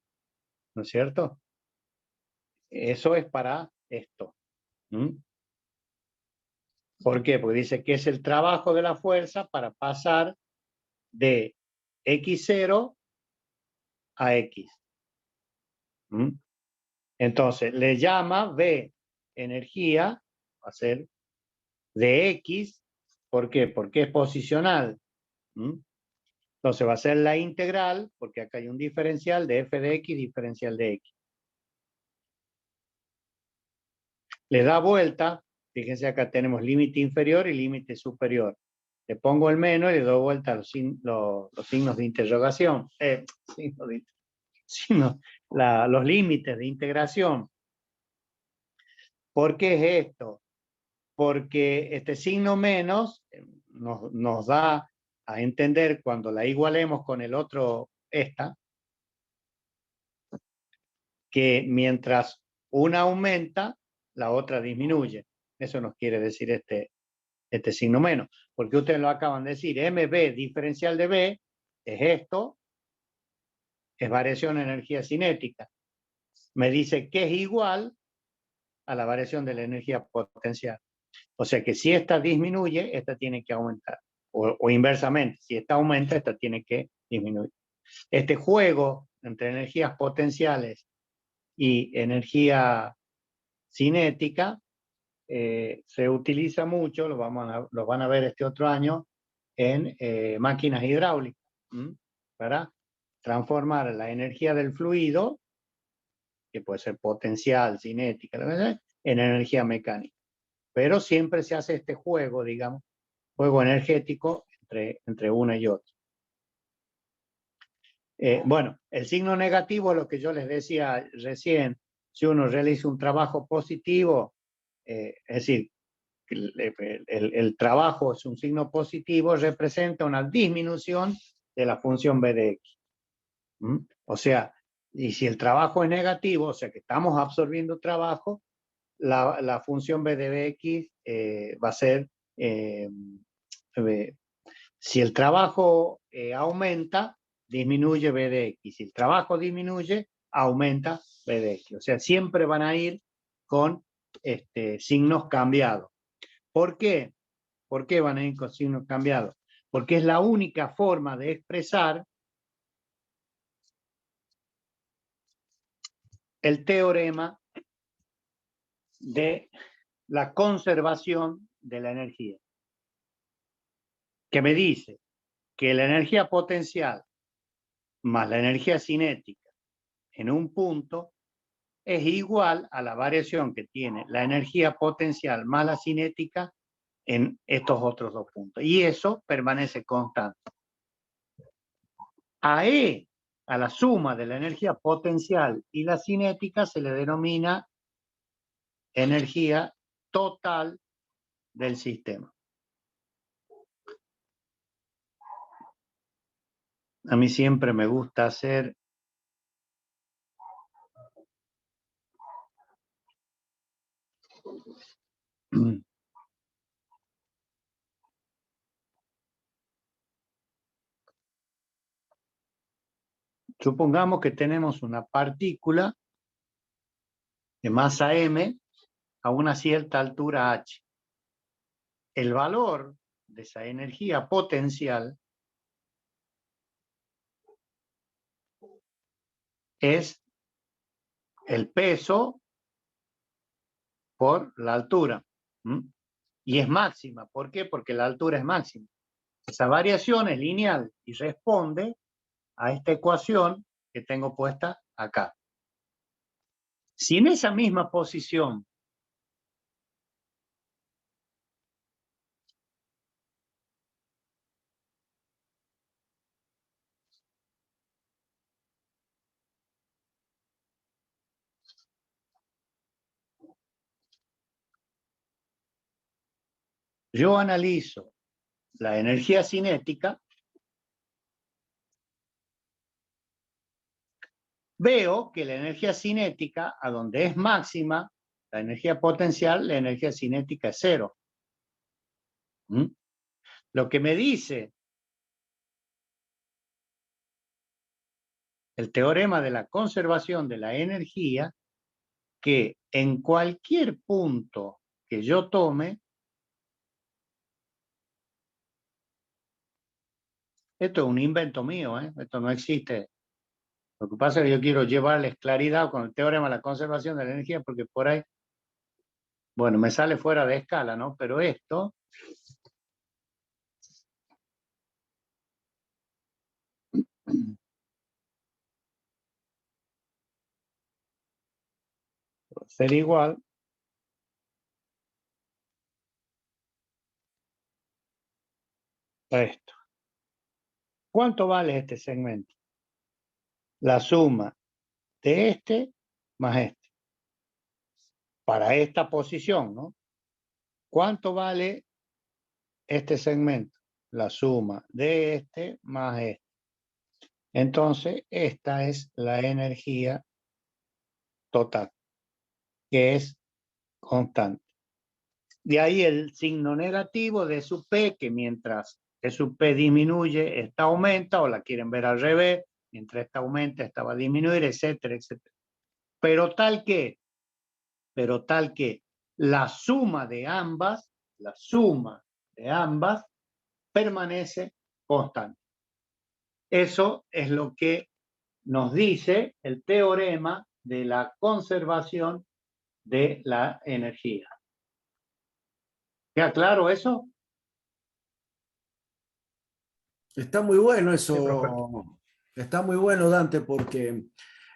¿no es cierto? Eso es para esto. ¿Mm? ¿Por qué? Porque dice que es el trabajo de la fuerza para pasar de X0 a X. ¿Mm? Entonces, le llama V energía, va a ser de X. ¿Por qué? Porque es posicional. ¿Mm? Entonces va a ser la integral, porque acá hay un diferencial de f de x diferencial de x. Le da vuelta, fíjense acá tenemos límite inferior y límite superior. Le pongo el menos y le doy vuelta a los signos de interrogación. Los límites de integración. ¿Por qué es esto? Porque este signo menos nos da a entender cuando la igualemos con el otro esta, que mientras una aumenta, la otra disminuye. Eso nos quiere decir este signo menos. Porque ustedes lo acaban de decir, MB diferencial de B es esto, es variación de energía cinética. Me dice que es igual a la variación de la energía potencial. O sea que si esta disminuye, esta tiene que aumentar. O inversamente, si esta aumenta, esta tiene que disminuir. Este juego entre energías potenciales y energía cinética se utiliza mucho, lo van a ver este otro año, en máquinas hidráulicas, para transformar la energía del fluido, que puede ser potencial, cinética, en energía mecánica. Pero siempre se hace este juego, digamos, juego energético entre una y otra. Bueno, el signo negativo es lo que yo les decía recién. Si uno realiza un trabajo positivo, es decir, el trabajo es un signo positivo, representa una disminución de la función b de x. O sea, y si el trabajo es negativo, o sea que estamos absorbiendo trabajo, la función b de x va a ser, si el trabajo aumenta, disminuye b de x. Si el trabajo disminuye, aumenta b de x. O sea, siempre van a ir con signos cambiados. ¿Por qué? ¿Por qué van a ir con signos cambiados? Porque es la única forma de expresar el teorema de la conservación de la energía, que me dice que la energía potencial más la energía cinética en un punto es igual a la variación que tiene la energía potencial más la cinética en estos otros dos puntos. Y eso permanece constante. A E, a la suma de la energía potencial y la cinética, se le denomina energía total del sistema. A mí siempre me gusta hacer supongamos que tenemos una partícula de masa m a una cierta altura h. El valor de esa energía potencial es el peso por la altura. y es máxima. ¿Por qué? Porque la altura es máxima. Esa variación es lineal y responde a esta ecuación que tengo puesta acá. Si en esa misma posición yo analizo la energía cinética, veo que la energía cinética, a donde es máxima, la energía potencial, la energía cinética es cero. Lo que me dice el teorema de la conservación de la energía, que en cualquier punto que yo tome, esto es un invento mío, esto no existe. Lo que pasa es que yo quiero llevarles claridad con el teorema de la conservación de la energía, porque por ahí, bueno, me sale fuera de escala, ¿no? Pero esto va a ser igual a esto. ¿Cuánto vale este segmento? La suma de este más este. Para esta posición, ¿no? ¿Cuánto vale este segmento? La suma de este más este. Entonces, esta es la energía total, que es constante. De ahí el signo negativo de sub P, que mientras E sub P disminuye, esta aumenta, o la quieren ver al revés, mientras esta aumenta, esta va a disminuir, etcétera, etcétera. Pero tal que la suma de ambas permanece constante. Eso es lo que nos dice el teorema de la conservación de la energía. ¿Queda claro eso? Está muy bueno Sí, eso, está muy bueno, Dante, porque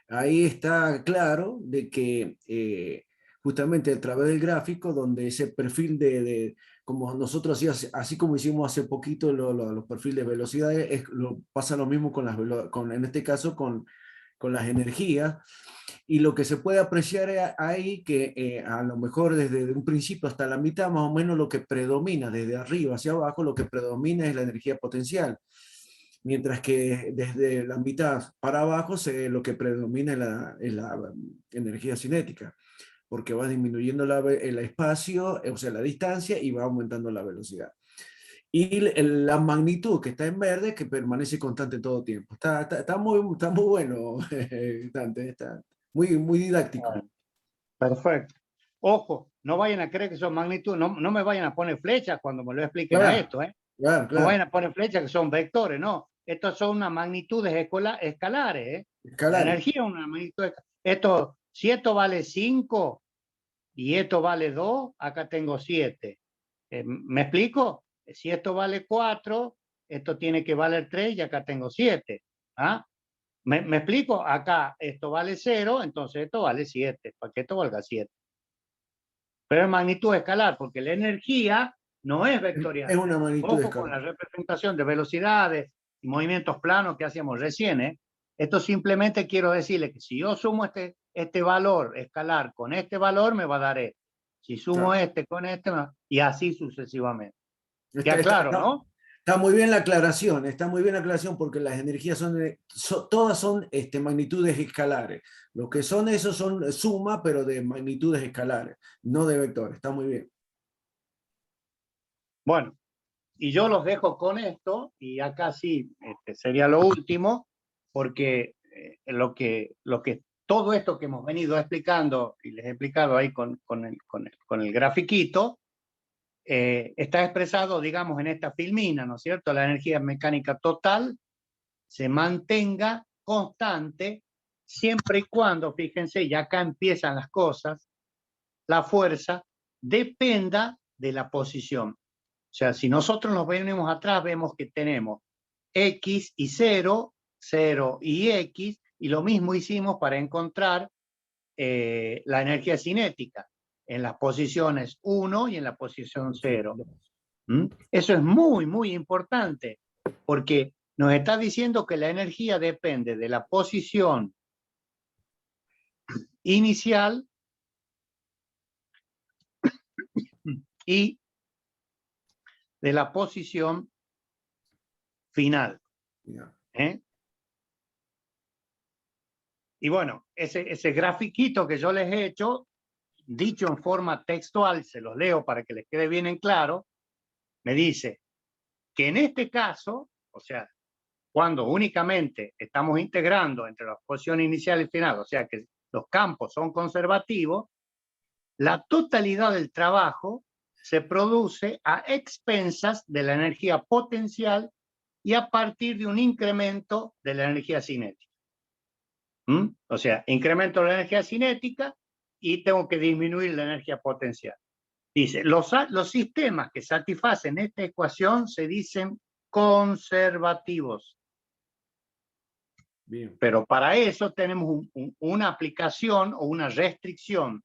ahí está claro de que justamente a través del gráfico, donde ese perfil como nosotros así como hicimos hace poquito los perfiles de velocidades, pasa lo mismo con en este caso con las energías. Y lo que se puede apreciar ahí, que a lo mejor desde un principio hasta la mitad, más o menos lo que predomina, desde arriba hacia abajo, lo que predomina es la energía potencial. Mientras que desde la mitad para abajo lo que predomina es la energía cinética, porque va disminuyendo el espacio, o sea, la distancia, y va aumentando la velocidad. Y la magnitud que está en verde, que permanece constante todo tiempo. Está muy bueno, Dante, está muy didáctico. Perfecto. Ojo, no vayan a creer que son magnitudes, no me vayan a poner flechas cuando me lo expliquen a Claro, esto, ¿eh? claro, No vayan claro. a poner flechas que son vectores, no. Estas son unas magnitudes escalares, ¿eh? La Escalares. energía es una magnitud. Esto, si esto vale 5 y esto vale 2, acá tengo 7. ¿Me explico? Si esto vale 4, esto tiene que valer 3 y acá tengo 7. ¿Ah? ¿Me explico? Acá esto vale 0, entonces esto vale 7, para que esto valga 7. Pero es magnitud escalar, porque la energía no es vectorial. Es una magnitud Ojo con escalar. la representación de velocidades y movimientos planos que hacíamos recién, ¿eh? Esto simplemente quiero decirle que si yo sumo este valor escalar con este valor, me va a dar este. Si sumo Claro. este con este, y así sucesivamente. Está, Queda está- claro, está- ¿no? Está muy bien la aclaración, está muy bien la aclaración porque las energías todas son magnitudes escalares. Lo que son esos son suma, pero de magnitudes escalares, no de vectores. Está muy bien. Bueno, y yo los dejo con esto, y acá sí sería lo último, porque todo esto que hemos venido explicando, y les he explicado ahí con el grafiquito, está expresado, digamos, en esta filmina, ¿no es cierto? La energía mecánica total se mantenga constante siempre y cuando, fíjense, ya acá empiezan las cosas, la fuerza dependa de la posición. O sea, si nosotros nos venimos atrás, vemos que tenemos X y 0, 0 y X, y lo mismo hicimos para encontrar la energía cinética en las posiciones 1 y en la posición 0. Eso es muy, muy importante, porque nos está diciendo que la energía depende de la posición inicial y de la posición final. ¿Eh? Y bueno, ese grafiquito que yo les he hecho, dicho en forma textual, se los leo para que les quede bien en claro, me dice que en este caso, o sea, cuando únicamente estamos integrando entre la posición inicial y final, o sea que los campos son conservativos, la totalidad del trabajo se produce a expensas de la energía potencial y a partir de un incremento de la energía cinética. O sea, incremento la energía cinética y tengo que disminuir la energía potencial. Dice, los sistemas que satisfacen esta ecuación se dicen conservativos. Bien. Pero para eso tenemos una aplicación o una restricción,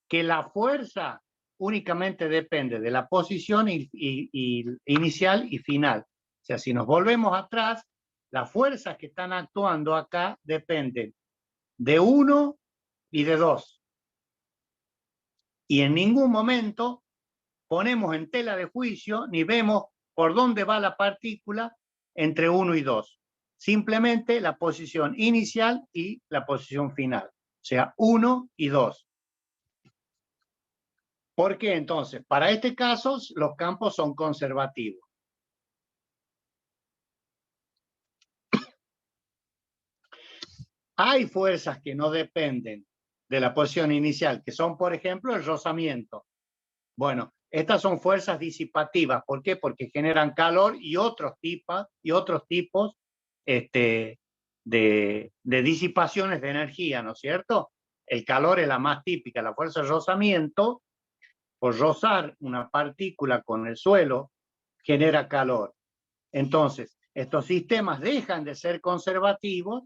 que la fuerza únicamente depende de la posición inicial y final. O sea, si nos volvemos atrás, las fuerzas que están actuando acá dependen de 1 y de 2. Y en ningún momento ponemos en tela de juicio ni vemos por dónde va la partícula entre 1 y 2. Simplemente la posición inicial y la posición final. O sea, 1 y 2. ¿Por qué entonces? Para este caso, los campos son conservativos. Hay fuerzas que no dependen de la posición inicial, que son, por ejemplo, el rozamiento. Bueno, estas son fuerzas disipativas. ¿Por qué? Porque generan calor y otros tipos de disipaciones de energía, ¿no es cierto? El calor es la más típica. La fuerza de rozamiento, por rozar una partícula con el suelo, genera calor. Entonces, estos sistemas dejan de ser conservativos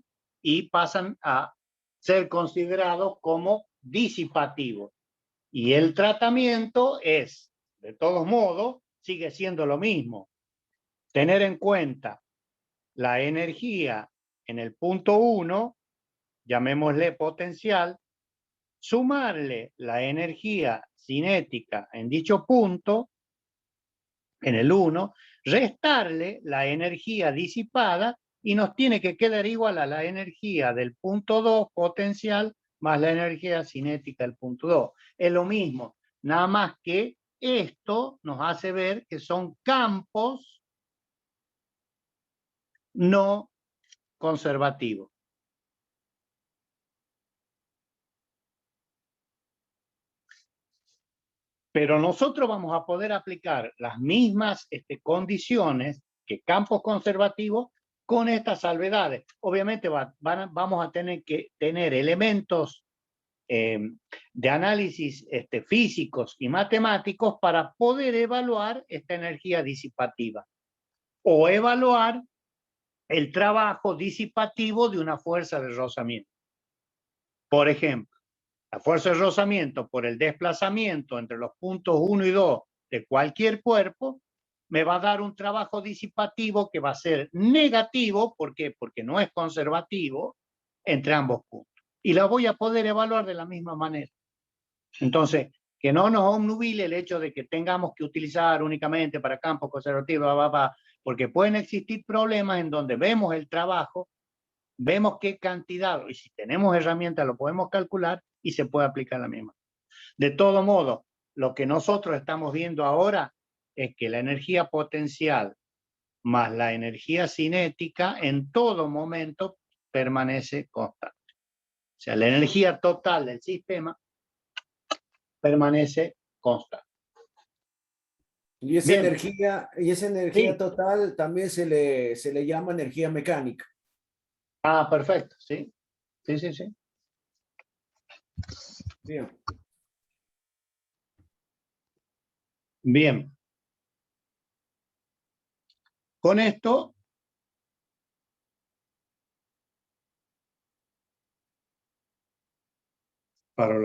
y pasan a ser considerados como disipativos. Y el tratamiento es, de todos modos, sigue siendo lo mismo. Tener en cuenta la energía en el punto 1, llamémosle potencial, sumarle la energía cinética en dicho punto, en el 1, restarle la energía disipada y nos tiene que quedar igual a la energía del punto 2 potencial más la energía cinética del punto 2. Es lo mismo, nada más que esto nos hace ver que son campos no conservativos. Pero nosotros vamos a poder aplicar las mismas condiciones que campos conservativos con estas salvedades. Obviamente vamos a tener que tener elementos de análisis físicos y matemáticos para poder evaluar esta energía disipativa o evaluar el trabajo disipativo de una fuerza de rozamiento. Por ejemplo, la fuerza de rozamiento por el desplazamiento entre los puntos 1 y 2 de cualquier cuerpo me va a dar un trabajo disipativo que va a ser negativo. ¿Por qué? Porque no es conservativo entre ambos puntos. Y la voy a poder evaluar de la misma manera. Entonces, que no nos obnubile el hecho de que tengamos que utilizar únicamente para campos conservativos, porque pueden existir problemas en donde vemos el trabajo, vemos qué cantidad, y si tenemos herramientas lo podemos calcular y se puede aplicar la misma. De todo modo, lo que nosotros estamos viendo ahora es que la energía potencial más la energía cinética en todo momento permanece constante. O sea, la energía total del sistema permanece constante. Y esa energía Sí. total también se le llama energía mecánica. Ah, perfecto, sí. Sí, sí, sí. Bien. Bien. Con esto paro la